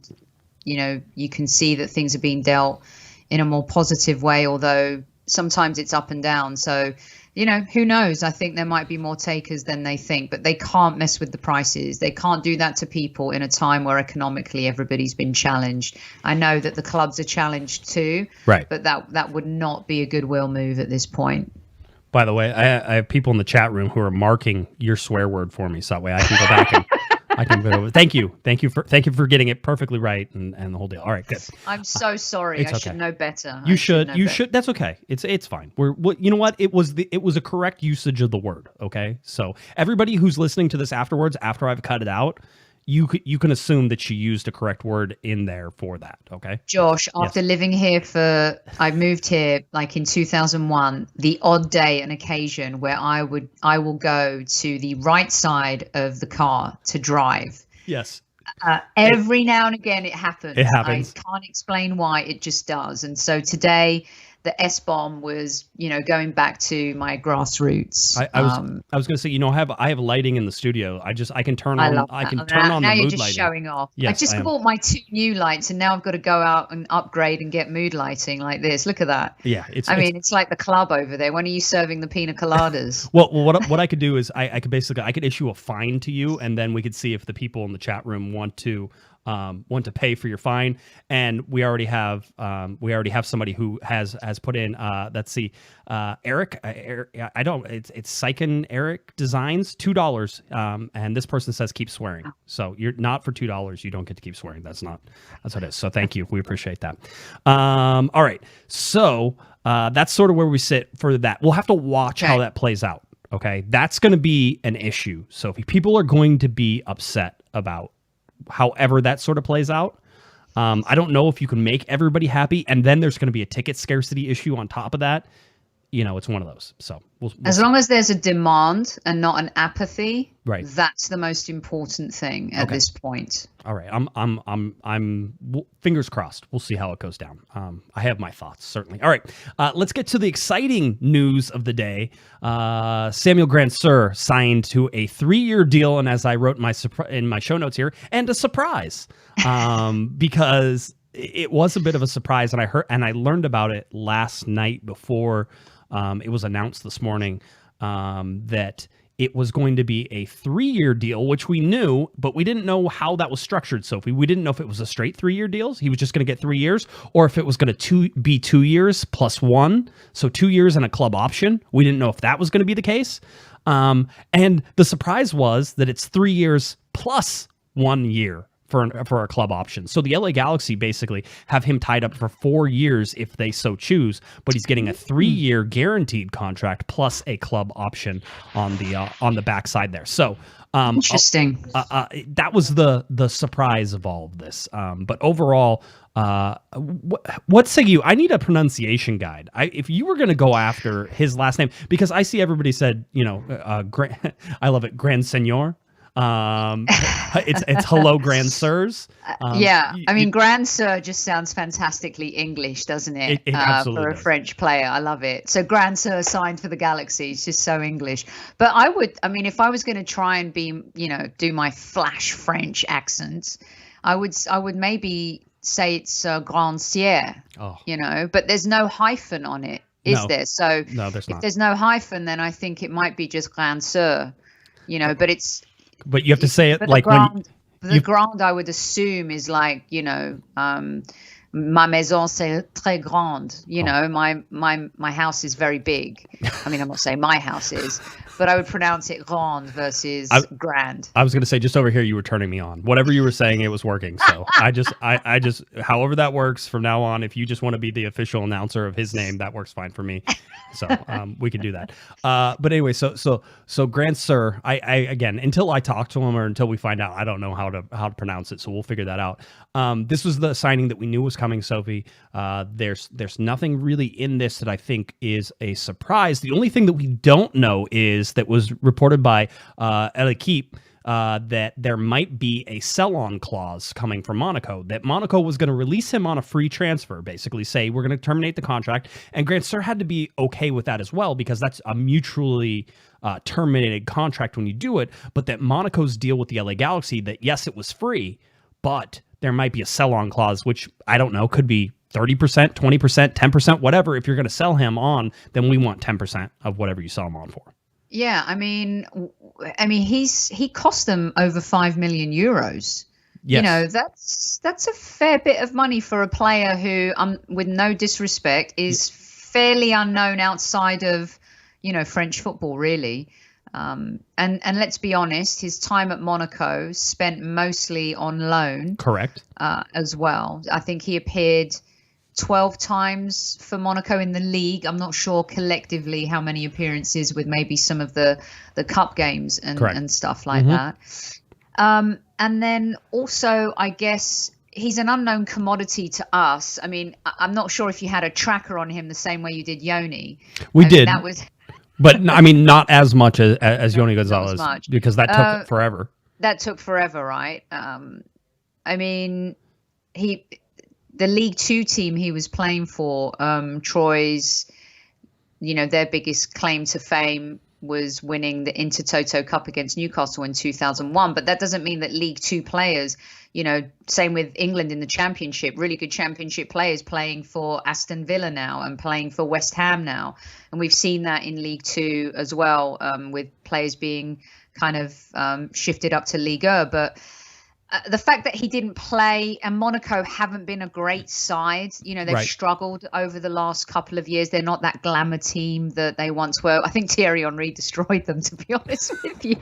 you can see that things are being dealt in a more positive way, although sometimes it's up and down. So, who knows? I think there might be more takers than they think, but they can't mess with the prices. They can't do that to people in a time where economically everybody's been challenged. I know that the clubs are challenged too, right? But that would not be a goodwill move at this point. By the way, I have people in the chat room who are marking your swear word for me, so that way I can go back and I can go. Thank you for getting it perfectly right and the whole deal. All right, good. I'm so sorry. I should know better. You should. That's okay. It's fine. You know what? It was a correct usage of the word. Okay, so everybody who's listening to this afterwards, after I've cut it out, you can assume that she used a correct word in there for that. Okay, Josh. After living here I moved here like in 2001. The odd day and occasion where I will go to the right side of the car to drive. Yes. Every now and again it happens. It happens. I can't explain why, it just does. And so today the S-bomb was, going back to my grassroots. I was going to say, I have lighting in the studio. I can turn on. I can turn on the mood lighting. Now you're just showing off. Yes, I just bought my 2 new lights, and now I've got to go out and upgrade and get mood lighting like this. Look at that. Yeah, it's like the club over there. When are you serving the pina coladas? Well, what I could do is I could issue a fine to you, and then we could see if the people in the chat room want to pay for your fine. And we already have somebody who has put in, let's see, Eric, it's Sycan Eric Designs, $2. And this person says, keep swearing. So you're not for $2. You don't get to keep swearing. That's what it is. So thank you. We appreciate that. All right. So, that's sort of where we sit for that. We'll have to watch how that plays out. Okay. That's going to be an issue. So if people are going to be upset about however that sort of plays out. I don't know if you can make everybody happy, and then there's going to be a ticket scarcity issue on top of that. It's one of those. So we'll as long as there's a demand and not an apathy, right? That's the most important thing at this point. All right, I'm fingers crossed. We'll see how it goes down. I have my thoughts, certainly. All right, let's get to the exciting news of the day. Samuel Grandsir signed to a 3-year deal, and as I wrote in my show notes here, and a surprise, because it was a bit of a surprise, and I learned about it last night before it was announced this morning, that it was going to be a 3-year deal, which we knew, but we didn't know how that was structured, Sophie. We didn't know if it was a straight 3-year deal. He was just going to get 3 years, or if it was going to be 2 years plus 1. So 2 years and a club option. We didn't know if that was going to be the case. And the surprise was that it's 3 years plus 1 year for a club option. So the LA Galaxy basically have him tied up for 4 years if they so choose, but he's getting a 3-year guaranteed contract plus a club option on the backside there. So interesting. That was the surprise of all of this. But overall, what say you? I need a pronunciation guide. If you were going to go after his last name, because I see everybody said, I love it, Grand Senor. It's hello, Grandsirs. I mean, Grandsir just sounds fantastically English, doesn't it? It absolutely for a does. French player. I love it. So Grandsir signed for the Galaxy. It's just so English. But I mean, if I was going to try and be, do my flash French accent, I would maybe say it's Grandsir, but there's no hyphen on it, is there? So no, there's if not. there's no hyphen, then I think it might be just Grandsir, but it's. But you have to say it But like the grand I would assume is like, ma maison c'est très grande. My house is very big. I mean, I'm not saying my house is, but I would pronounce it grande versus grand. I was going to say, just over here, you were turning me on. Whatever you were saying, it was working. So I just, however that works from now on, if you just want to be the official announcer of his name, that works fine for me. So we can do that. But anyway, so Grandsir, I again, until I talk to him or until we find out, I don't know how to pronounce it. So we'll figure that out. This was the signing that we knew was coming, Sophie. There's nothing really in this that I think is a surprise. The only thing that we don't know is that was reported by Calif that there might be a sell-on clause coming from Monaco, that Monaco was going to release him on a free transfer, basically say, we're going to terminate the contract. And Grandsir had to be okay with that as well, because that's a mutually terminated contract when you do it, but that Monaco's deal with the LA Galaxy, that yes, it was free, but there might be a sell-on clause, which I don't know, could be 30%, 20%, 10%, whatever. If you're going to sell him on, then we want 10% of whatever you sell him on for. Yeah, I mean, he cost them over 5 million euros. Yes. That's a fair bit of money for a player who, with no disrespect, is fairly unknown outside of, French football, really. And let's be honest, his time at Monaco spent mostly on loan. Correct. As well. I think he appeared 12 times for Monaco in the league. I'm not sure collectively how many appearances, with maybe some of the cup games and stuff like that. And then also, I guess he's an unknown commodity to us. I mean, I'm not sure if you had a tracker on him the same way you did Yoni. We did. That was... But I mean, not as much as Yoni Gonzalez, because that took forever. That took forever, right? I mean, the League Two team he was playing for, Troyes, their biggest claim to fame was winning the Intertoto Cup against Newcastle in 2001. But that doesn't mean that League Two players, same with England in the Championship, really good Championship players playing for Aston Villa now and playing for West Ham now. And we've seen that in League Two as well, with players being kind of shifted up to Liga. But the fact that he didn't play, and Monaco haven't been a great side, they've struggled over the last couple of years. They're not that glamour team that they once were. I think Thierry Henry destroyed them, to be honest with you.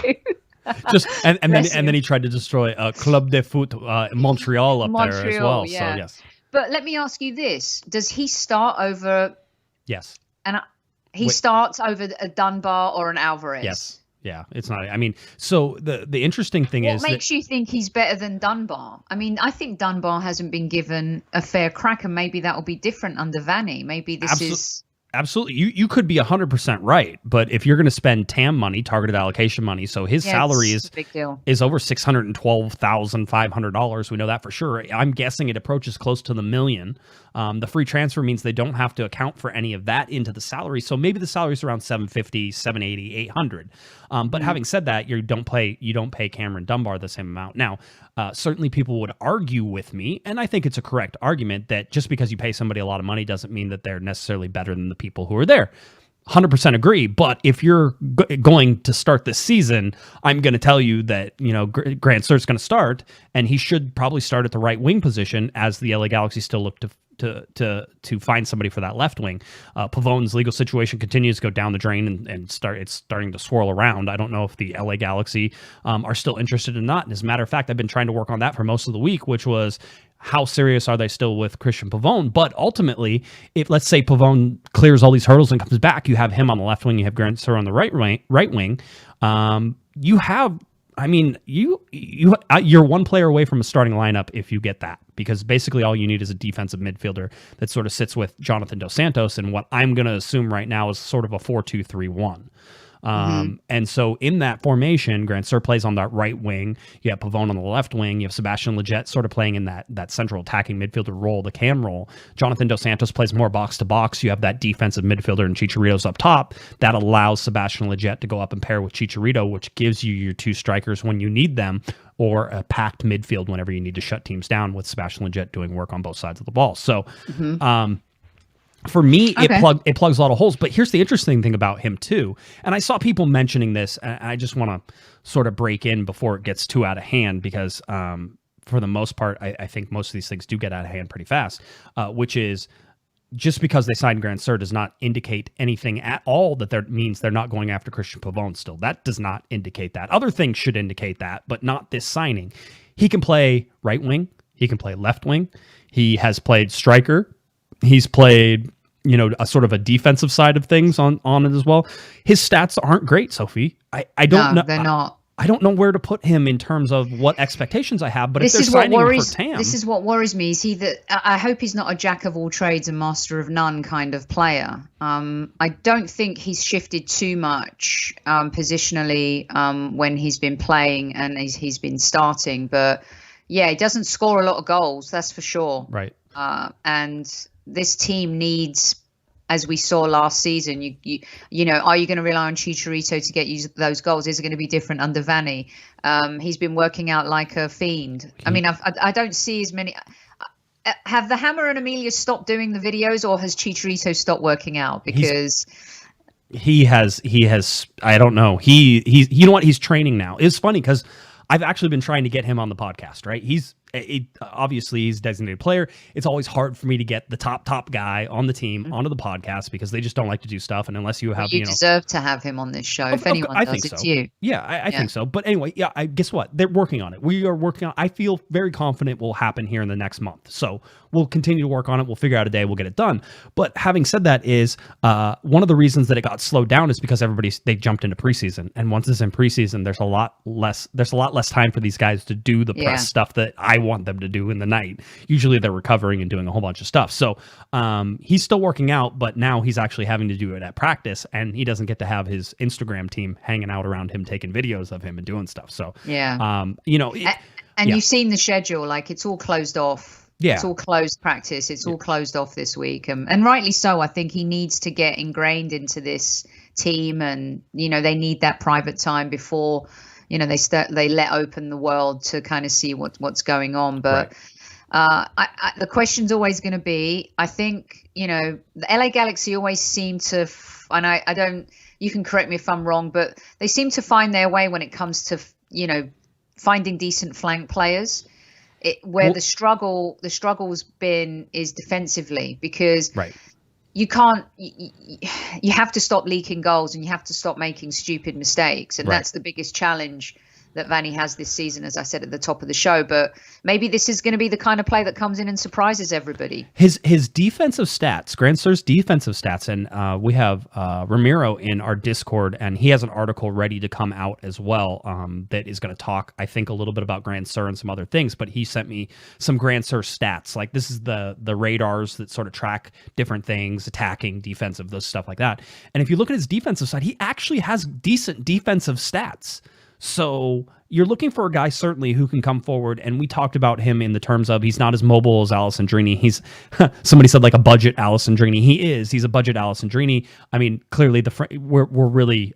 And then he tried to destroy Club de Foot Montreal up there as well. Yeah. So yes. But let me ask you this: does he start over? Yes. And he starts over a Dunbar or an Alvarez? Yes. Yeah, it's not. I mean, so the interesting thing is, what makes you think he's better than Dunbar? I mean, I think Dunbar hasn't been given a fair crack, and maybe that will be different under Vanny. Maybe this is absolutely. You could be 100% right, but if you're going to spend TAM money, targeted allocation money, so his salary is a big deal. Is over $612,500. We know that for sure. I'm guessing it approaches close to the $1 million. The free transfer means they don't have to account for any of that into the salary. So maybe the salary is around 750, 780, 800. But having said that, you don't pay Cameron Dunbar the same amount. Now, certainly people would argue with me, and I think it's a correct argument, that just because you pay somebody a lot of money doesn't mean that they're necessarily better than the people who are there. 100% agree. But if you're going to start this season, I'm going to tell you that, Grandsir's going to start, and he should probably start at the right wing position, as the LA Galaxy still look to find somebody for that left wing. Pavon's legal situation continues to go down the drain and it's starting to swirl around. I don't know if the LA Galaxy are still interested or not. And as a matter of fact, I've been trying to work on that for most of the week, which was, how serious are they still with Christian Pavon? But ultimately, if let's say Pavon clears all these hurdles and comes back, you have him on the left wing, you have Grandsir on the right wing. You have, I mean, you're one player away from a starting lineup if you get that, because basically all you need is a defensive midfielder that sort of sits with Jonathan Dos Santos, and what I'm going to assume right now is sort of a 4-2-3-1. And so in that formation, Grandsir plays on that right wing. You have Pavone on the left wing. You have Sebastian Lletget sort of playing in that central attacking midfielder role, the cam role. Jonathan Dos Santos plays more box to box. You have that defensive midfielder and Chicharito's up top. That allows Sebastian Lletget to go up and pair with Chicharito, which gives you your two strikers when you need them, or a packed midfield whenever you need to shut teams down, with Sebastian Lletget doing work on both sides of the ball. So for me, it plugs a lot of holes. But here's the interesting thing about him too. And I saw people mentioning this, and I just want to sort of break in before it gets too out of hand, because for the most part, I think most of these things do get out of hand pretty fast, which is just because they signed Grandsir does not indicate anything at all that means they're not going after Christian Pavone still. That does not indicate that. Other things should indicate that, but not this signing. He can play right wing. He can play left wing. He has played striker. He's played, a sort of a defensive side of things on it as well. His stats aren't great, Sophie. I don't know. They're not. I don't know where to put him in terms of what expectations I have, but this if they're is what signing worries. him for TAM, this is what worries me. Is he that? I hope he's not a jack of all trades and master of none kind of player. I don't think he's shifted too much positionally when he's been playing and he's been starting. But yeah, he doesn't score a lot of goals. That's for sure. Right. And this team needs, as we saw last season, you know, are you going to rely on Chicharito to get you those goals? Is it going to be different under Vanni? He's been working out like a fiend. I mean, I don't see as many. Have the Hammer and Amelia stopped doing the videos, or has Chicharito stopped working out? Because he has. I don't know. He's. You know what? He's training now. It's funny because I've actually been trying to get him on the podcast. Right? Obviously he's a designated player. It's always hard for me to get the top guy on the team onto the podcast because they just don't like to do stuff. And unless you have, you deserve to have him on this show. If anyone does, it's you. Yeah, I think so. But anyway, I guess what? They're working on it. We are working on. I feel very confident will happen here in the next month. So we'll continue to work on it. We'll figure out a day. We'll get it done. But having said that, is one of the reasons that it got slowed down is because they jumped into preseason, and once it's in preseason, there's a lot less time for these guys to do the press stuff that I want them to do in the night. Usually they're recovering and doing a whole bunch of stuff. So he's still working out, but now he's actually having to do it at practice, and he doesn't get to have his Instagram team hanging out around him, taking videos of him and doing stuff. So you've seen the schedule, like it's all closed off. Yeah. It's all closed practice. It's all closed off this week. And rightly so. I think he needs to get ingrained into this team, and, they need that private time before, they let open the world to kind of see what's going on. But the question's always going to be, I think, the LA Galaxy always seem to, and I don't, you can correct me if I'm wrong, but they seem to find their way when it comes to, finding decent flank players. The struggle's been is defensively, because you can't, you have to stop leaking goals, and you have to stop making stupid mistakes. And that's the biggest challenge that Vanni has this season, as I said at the top of the show. But maybe this is going to be the kind of play that comes in and surprises everybody. His defensive stats, Grandsir's defensive stats, and we have Ramiro in our Discord, and he has an article ready to come out as well that is going to talk, I think, a little bit about Grandsir and some other things. But he sent me some Grandsir stats. Like, this is the radars that sort of track different things, attacking, defensive, those stuff like that. And if you look at his defensive side, he actually has decent defensive stats. So you're looking for a guy certainly who can come forward, and we talked about him in the terms of he's not as mobile as Alessandrini. He's somebody said like a budget Alessandrini. He's a budget Alessandrini. I mean, clearly we're really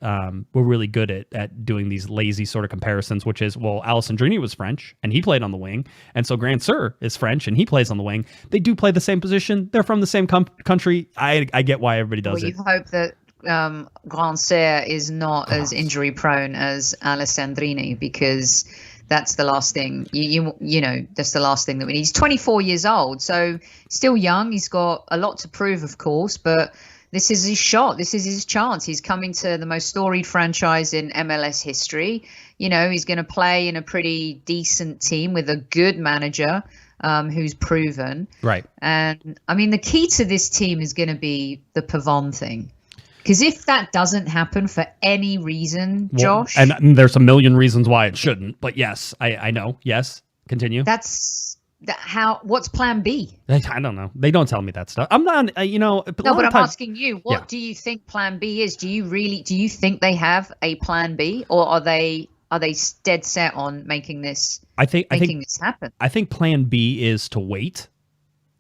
good at doing these lazy sort of comparisons, which is, well, Alessandrini was French and he played on the wing, and so Grandsir is French and he plays on the wing. They do play the same position. They're from the same country. I get why everybody does it. You hope that Grandsir is not as injury prone as Alessandrini, because that's the last thing that's the last thing that we need. He's 24 years old, so still young. He's got a lot to prove, of course, but this is his shot. This is his chance. He's coming to the most storied franchise in MLS history. He's going to play in a pretty decent team with a good manager who's proven. Right. And I mean, the key to this team is going to be the Pavone thing. Because if that doesn't happen for any reason, Josh... And there's a million reasons why it shouldn't, but yes, I know. Yes, continue. That's What's plan B? I don't know. They don't tell me that stuff. I'm not, No, but I'm asking you, what do you think plan B is? Do you think they have a plan B, or are they dead set on making this this happen? I think plan B is to wait,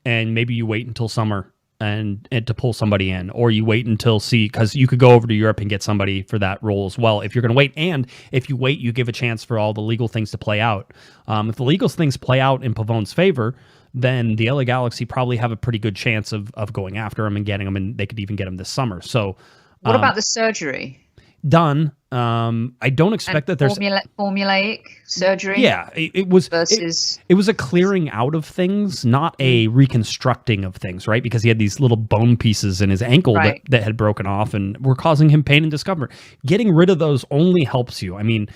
and maybe you wait until summer and to pull somebody in, or you wait until because you could go over to Europe and get somebody for that role as well if you're going to wait. And if you wait, you give a chance for all the legal things to play out. If the legal things play out in Pavon's favor, then the LA Galaxy probably have a pretty good chance of going after him and getting him, and they could even get him this summer. So what about the surgery? Done. I don't expect that there's formulaic surgery. Yeah, it was versus it was a clearing out of things, not a reconstructing of things, right? Because he had these little bone pieces in his ankle that had broken off and were causing him pain and discomfort. Getting rid of those only helps you. I mean,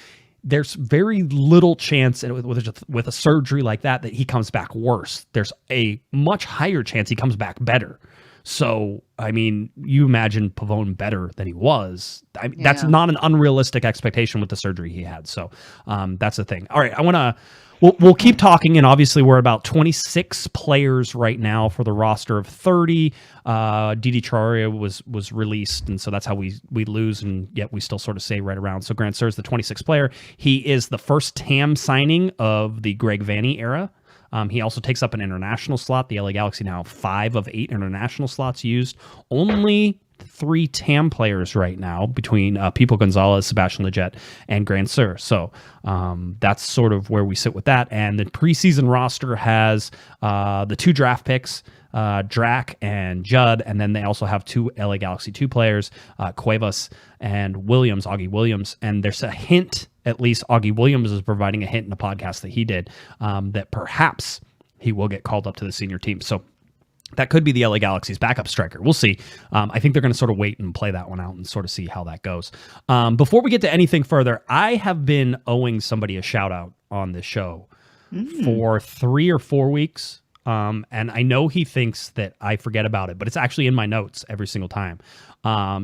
there's very little chance with a surgery like that he comes back worse. There's a much higher chance he comes back better. So, I mean, you imagine Pavon better than he was. That's not an unrealistic expectation with the surgery he had. So, that's the thing. All right, we'll keep talking, and obviously we're about 26 players right now for the roster of 30. Didi Traore was released, and so that's how we lose, and yet we still sort of stay right around. So Grandsir is the 26th player. He is the first TAM signing of the Greg Vanney era. He also takes up an international slot. The LA Galaxy now have 5 of 8 international slots used. Only 3 TAM players right now between Pipo Gonzalez, Sebastian Lletget, and Grandsir. So that's sort of where we sit with that. And the preseason roster has the 2 draft picks, Drac and Judd, and then they also have 2 LA Galaxy 2 players, Cuevas and Augie Williams. And there's a hint, at least Augie Williams is providing a hint in a podcast that he did, that perhaps he will get called up to the senior team. So that could be the LA Galaxy's backup striker. We'll see. I think they're going to sort of wait and play that one out and sort of see how that goes. Before we get to anything further, I have been owing somebody a shout out on this show for 3 or 4 weeks. And I know he thinks that I forget about it, but it's actually in my notes every single time.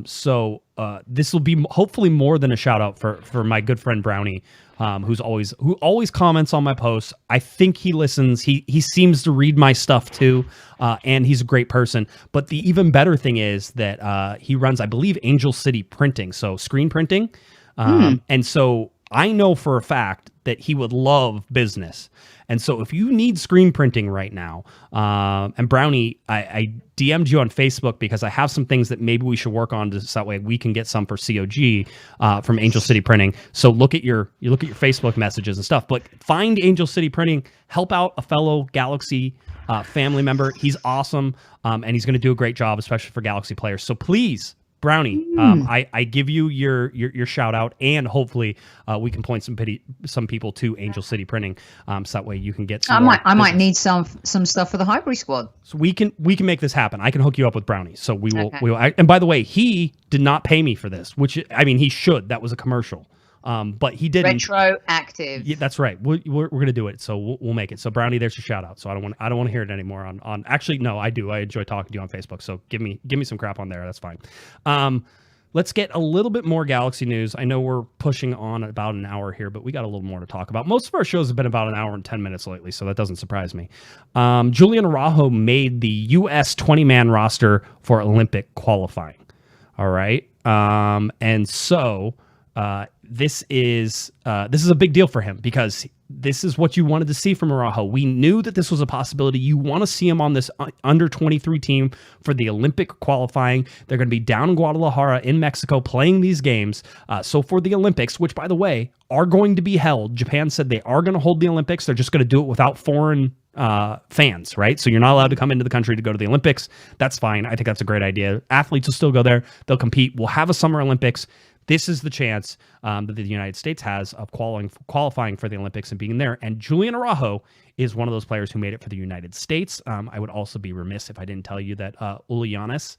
So this will be hopefully more than a shout out for my good friend Brownie, who always comments on my posts. I think he listens. He seems to read my stuff too, and he's a great person. But the even better thing is that he runs, I believe, Angel City Printing, so screen printing, and so I know for a fact that he would love business. And so if you need screen printing right now, and Brownie, I DM'd you on Facebook because I have some things that maybe we should work on so that way we can get some for COG from Angel City Printing. So look at your Facebook messages and stuff, but find Angel City Printing, help out a fellow Galaxy family member. He's awesome, and he's going to do a great job, especially for Galaxy players. So please, Brownie, I give you your shout out, and hopefully we can point some people to Angel City Printing, so that way you can get some. I might need some stuff for the Highbury squad. So we can make this happen. I can hook you up with Brownie. So we will. And by the way, he did not pay me for this, which I mean he should. That was a commercial. But he didn't. Retroactive. Yeah, that's right. We're gonna do it, so we'll make it. So Brownie, there's your shout out. So I don't want to hear it anymore on. Actually, no, I do. I enjoy talking to you on Facebook. So give me some crap on there. That's fine. Let's get a little bit more Galaxy news. I know we're pushing on about an hour here, but we got a little more to talk about. Most of our shows have been about an hour and 10 minutes lately, so that doesn't surprise me. Julian Araujo made the U.S. 20-man roster for Olympic qualifying. All right, and so. This is a big deal for him because this is what you wanted to see from Araujo. We knew that this was a possibility. You want to see him on this under 23 team for the Olympic qualifying. They're going to be down in Guadalajara in Mexico playing these games. So for the Olympics, which by the way are going to be held, Japan said they are going to hold the Olympics. They're just going to do it without foreign fans, right? So you're not allowed to come into the country to go to the Olympics. That's fine. I think that's a great idea. Athletes will still go there. They'll compete. We'll have a Summer Olympics. This is the chance that the United States has of qualifying for the Olympics and being there. And Julian Araujo is one of those players who made it for the United States. I would also be remiss if I didn't tell you that Ulianis,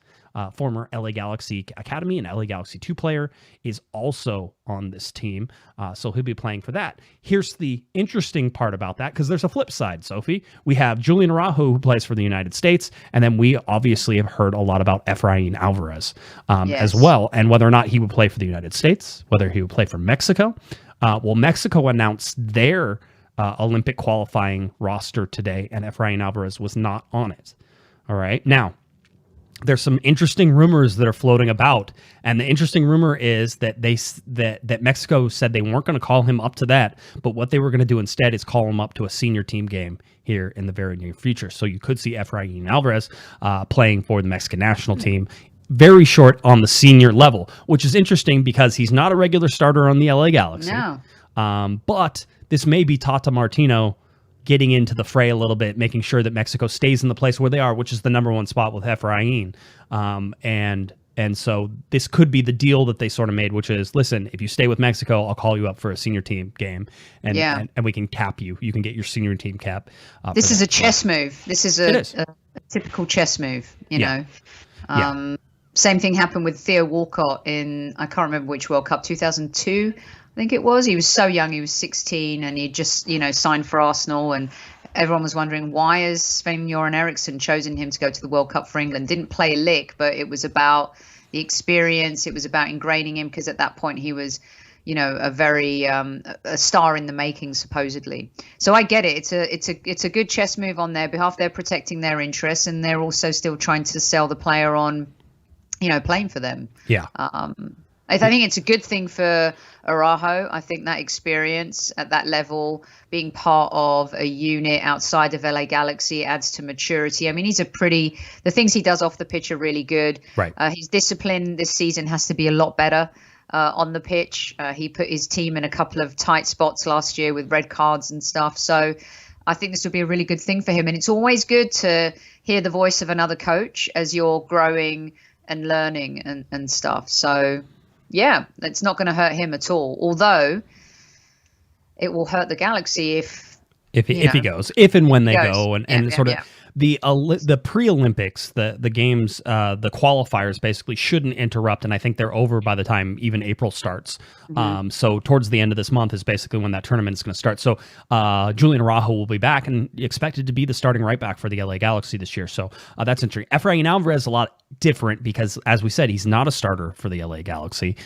former LA Galaxy Academy and LA Galaxy 2 player, is also on this team. So he'll be playing for that. Here's the interesting part about that, because there's a flip side, Sophie. We have Julian Araujo, who plays for the United States, and then we obviously have heard a lot about Efrain Alvarez as well, and whether or not he would play for the United States, whether he would play for Mexico. Well, Mexico announced their Olympic qualifying roster today, and Efrain Alvarez was not on it. All right. Now, there's some interesting rumors that are floating about, and the interesting rumor is that that Mexico said they weren't going to call him up to that, but what they were going to do instead is call him up to a senior team game here in the very near future. So you could see Efrain Alvarez playing for the Mexican national team. Very short on the senior level, which is interesting because he's not a regular starter on the LA Galaxy. No. But this may be Tata Martino getting into the fray a little bit, making sure that Mexico stays in the place where they are, which is the number one spot with Efrain. And so this could be the deal that they sort of made, which is, listen, if you stay with Mexico, I'll call you up for a senior team game, and we can cap you. You can get your senior team cap. This is a chess move. This is a typical chess move, you know. Same thing happened with Theo Walcott in, I can't remember which World Cup, 2002, I think it was. He was so young, he was 16, and he just, signed for Arsenal, and everyone was wondering, why has Sven-Göran Eriksson chosen him to go to the World Cup for England? Didn't play a lick, but it was about the experience. It was about ingraining him, because at that point he was, a very a star in the making, supposedly. So I get it. It's a good chess move on their behalf. They're protecting their interests, and they're also still trying to sell the player on, playing for them. Yeah. I think it's a good thing for Araujo. I think that experience at that level, being part of a unit outside of LA Galaxy, adds to maturity. I mean, the things he does off the pitch are really good. Right. His discipline this season has to be a lot better on the pitch. He put his team in a couple of tight spots last year with red cards and stuff. So I think this would be a really good thing for him. And it's always good to hear the voice of another coach as you're growing and learning and stuff. So yeah, it's not going to hurt him at all. Although it will hurt the Galaxy if he goes, if and when they go, and sort of the pre-Olympics, the games, the qualifiers basically shouldn't interrupt, and I think they're over by the time even April starts. So towards the end of this month is basically when that tournament is going to start. So Julian Araujo will be back and expected to be the starting right back for the LA Galaxy this year. So that's interesting. Efrain Alvarez is a lot different because, as we said, he's not a starter for the LA Galaxy.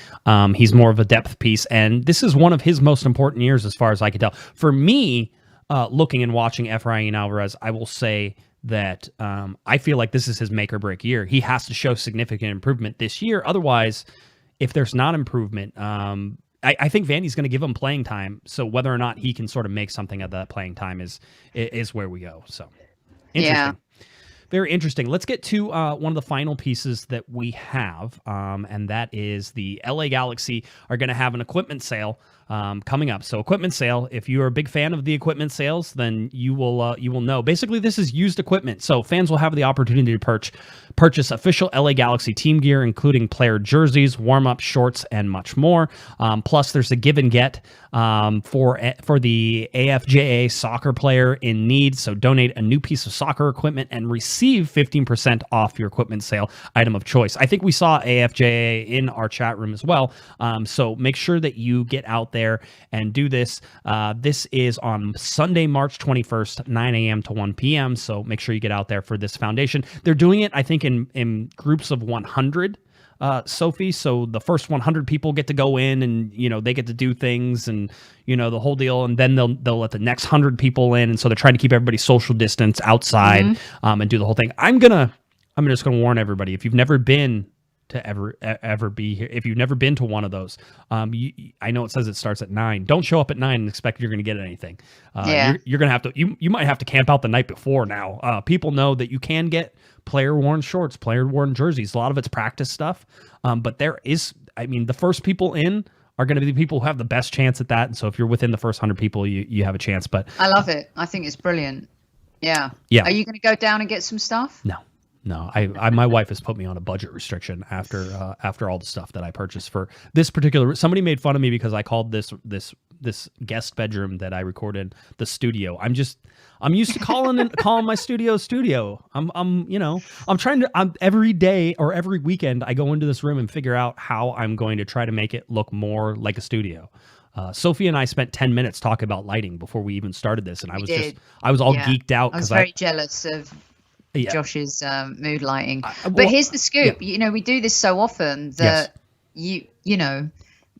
He's more of a depth piece, and this is one of his most important years as far as I can tell. For me, looking and watching Efrain Alvarez, I will say that I feel like this is his make or break year. He has to show significant improvement this year. Otherwise, if there's not improvement, I think Vandy's going to give him playing time. So whether or not he can sort of make something of that playing time is where we go. So interesting. Yeah. Very interesting. Let's get to one of the final pieces that we have, and that is the LA Galaxy are going to have an equipment sale coming up. So equipment sale, if you are a big fan of the equipment sales, then you will know. Basically, this is used equipment. So fans will have the opportunity to purchase official LA Galaxy team gear, including player jerseys, warm-up shorts, and much more. Plus, there's a give and get for the AFJA soccer player in need. So donate a new piece of soccer equipment and receive 15% off your equipment sale item of choice. I think we saw AFJA in our chat room as well. So make sure that you get out there and do this. This is on Sunday, March 21st, 9 a.m. to 1 p.m. So make sure you get out there for this foundation. They're doing it, I think, in groups of 100. Sophie, so the first 100 people get to go in and they get to do things and the whole deal, and then they'll let the next 100 people in, and so they're trying to keep everybody social distance outside and do the whole thing. I'm just gonna warn everybody, if you've never been to ever be here, if you've never been to one of those, I know it says it starts at 9. Don't show up at 9 and expect you're gonna get anything. You're gonna have to you might have to camp out the night before. Now people know that you can get player-worn shorts, player-worn jerseys. A lot of it's practice stuff. But the first people in are going to be the people who have the best chance at that. And so if you're within the first 100 people, you have a chance. But I love it. I think it's brilliant. Yeah. Are you going to go down and get some stuff? No. I my wife has put me on a budget restriction after all the stuff that I purchased for this particular. Somebody made fun of me because I called this guest bedroom that I recorded the studio. I'm used to calling my studio. I'm trying to, every day or every weekend I go into this room and figure out how I'm going to try to make it look more like a studio. Sophie and I spent 10 minutes talking about lighting before we even started this, and I was all geeked out. I was very jealous of Josh's mood lighting. But here's the scoop. We do this so often that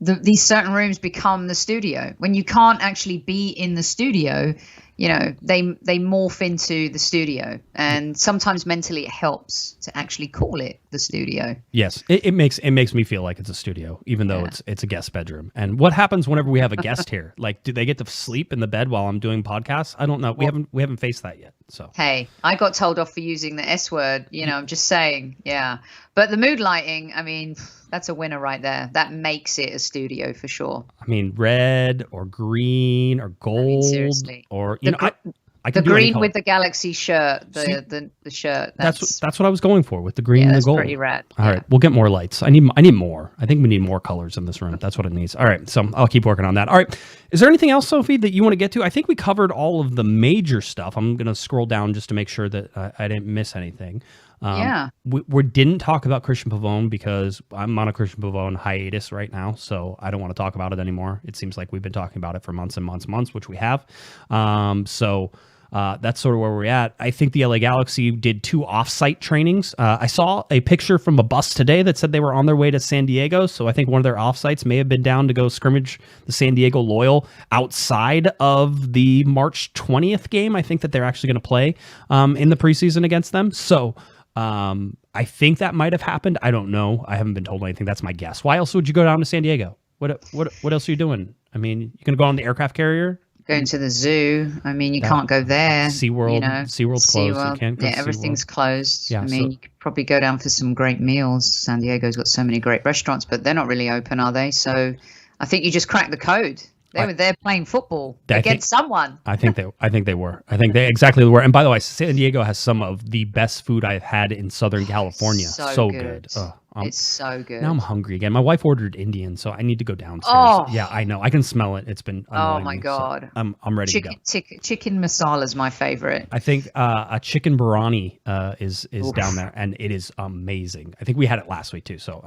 these certain rooms become the studio. When you can't actually be in the studio, you know, they morph into the studio, and sometimes mentally it helps to actually call it the studio. Yes, it makes me feel like it's a studio, even though it's a guest bedroom. And what happens whenever we have a guest here? Like, do they get to sleep in the bed while I'm doing podcasts? I don't know. We haven't faced that yet. So hey, I got told off for using the S word. You know, I'm just saying, yeah. But the mood lighting, I mean, that's a winner right there. That makes it a studio for sure. I mean, red or green or gold, seriously. Or I the can green with the Galaxy shirt, the shirt. That's what I was going for with the green and the gold. Pretty rad. All right, we'll get more lights. I need more. I think we need more colors in this room. That's what it needs. All right, so I'll keep working on that. All right, is there anything else, Sophie, that you want to get to? I think we covered all of the major stuff. I'm going to scroll down just to make sure that I didn't miss anything. We didn't talk about Christian Pavone because I'm on a Christian Pavone hiatus right now, so I don't want to talk about it anymore. It seems like we've been talking about it for months and months and months, which we have. That's sort of where we're at. I think the LA Galaxy did 2 off-site trainings. I saw a picture from a bus today that said they were on their way to San Diego, so I think one of their off-sites may have been down to go scrimmage the San Diego Loyal outside of the March 20th game. I think that they're actually going to play in the preseason against them. So I think that might have happened. I don't know. I haven't been told anything. That's my guess. Why else would you go down to San Diego? What else are you doing? I mean, you're going to go on the aircraft carrier? Going to the zoo. I mean, you can't go there. SeaWorld. You know, SeaWorld's closed. You can't go to everything's SeaWorld. Closed. Yeah, I mean, you could probably go down for some great meals. San Diego's got so many great restaurants, but they're not really open, are they? So I think you just cracked the code. They were there playing football against someone. I think they were. I think they exactly were. And by the way, San Diego has some of the best food I've had in Southern California. So good. It's so good. Now I'm hungry again. My wife ordered Indian, so I need to go downstairs. Oh. Yeah, I know. I can smell it. It's been annoying my me, God. So I'm ready to go. Chicken masala is my favorite. I think a chicken biryani is down there, and it is amazing. I think we had it last week too. So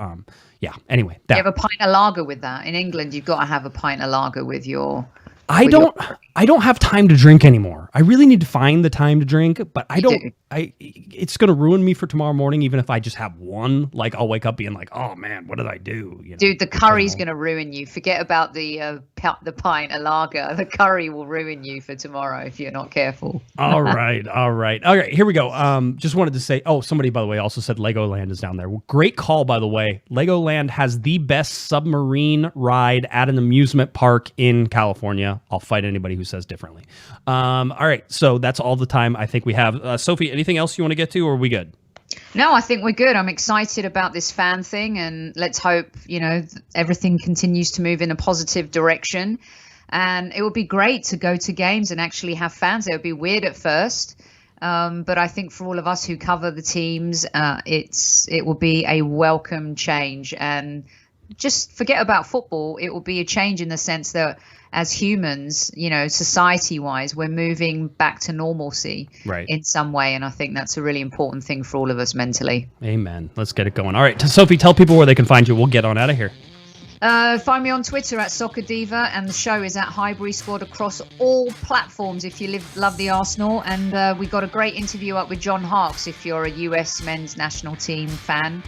yeah. Anyway, you have a pint of lager with that. In England, you've got to have a pint of lager with your. I don't have time to drink anymore. I really need to find the time to drink, but I don't. It's going to ruin me for tomorrow morning, even if I just have one. Like, I'll wake up being like, oh man, what did I do? You know, dude, the curry's going to ruin you. Forget about the pint of lager. The curry will ruin you for tomorrow if you're not careful. All right. Here we go. Just wanted to say, somebody, by the way, also said Legoland is down there. Well, great call, by the way. Legoland has the best submarine ride at an amusement park in California. I'll fight anybody who says differently. All right. So that's all the time I think we have. Sophie, anything else you want to get to, or are we good? No, I think we're good. I'm excited about this fan thing, and let's hope, everything continues to move in a positive direction. And it would be great to go to games and actually have fans. It would be weird at first. But I think for all of us who cover the teams, it will be a welcome change. And just forget about football. It will be a change in the sense that as humans, society-wise, we're moving back to normalcy in some way. And I think that's a really important thing for all of us mentally. Amen. Let's get it going. All right. Sophie, tell people where they can find you. We'll get on out of here. Find me on Twitter at Soccer Diva, and the show is at Highbury Squad across all platforms if you love the Arsenal. And we got a great interview up with John Harkes if you're a US men's national team fan.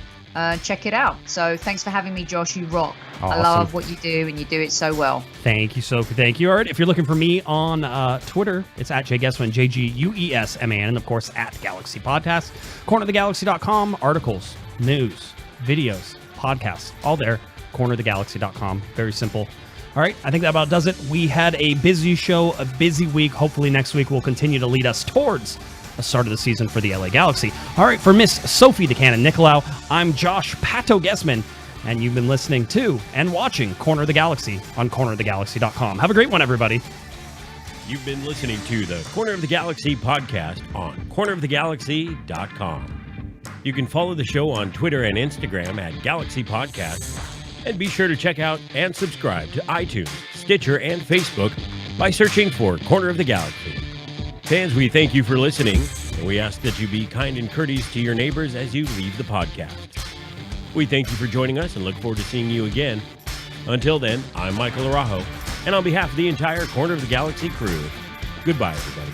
Check it out. So thanks for having me, Josh. You rock. Awesome. I love what you do, and you do it so well. Thank you, Sophie. Thank you. All right. If you're looking for me on Twitter, it's at JGuesman, JGUESMAN, and of course at Galaxy Podcast. CornerTheGalaxy.com, articles, news, videos, podcasts, all there. CornerTheGalaxy.com. Very simple. All right. I think that about does it. We had a busy show, a busy week. Hopefully next week will continue to lead us towards the start of the season for the LA Galaxy. All right, for Miss Sophie the Cannon Nicolaou, I'm Josh Pato Guesman, and you've been listening to and watching Corner of the Galaxy on CornerTheGalaxy.com. Have a great one, everybody. You've been listening to the Corner of the Galaxy podcast on CornerOfTheGalaxy.com. You can follow the show on Twitter and Instagram at Galaxy Podcast, and be sure to check out and subscribe to iTunes, Stitcher, and Facebook by searching for Corner of the Galaxy. Fans, we thank you for listening, and we ask that you be kind and courteous to your neighbors as you leave the podcast. We thank you for joining us and look forward to seeing you again. Until then, I'm Michael Araujo, and on behalf of the entire Corner of the Galaxy crew, goodbye, everybody.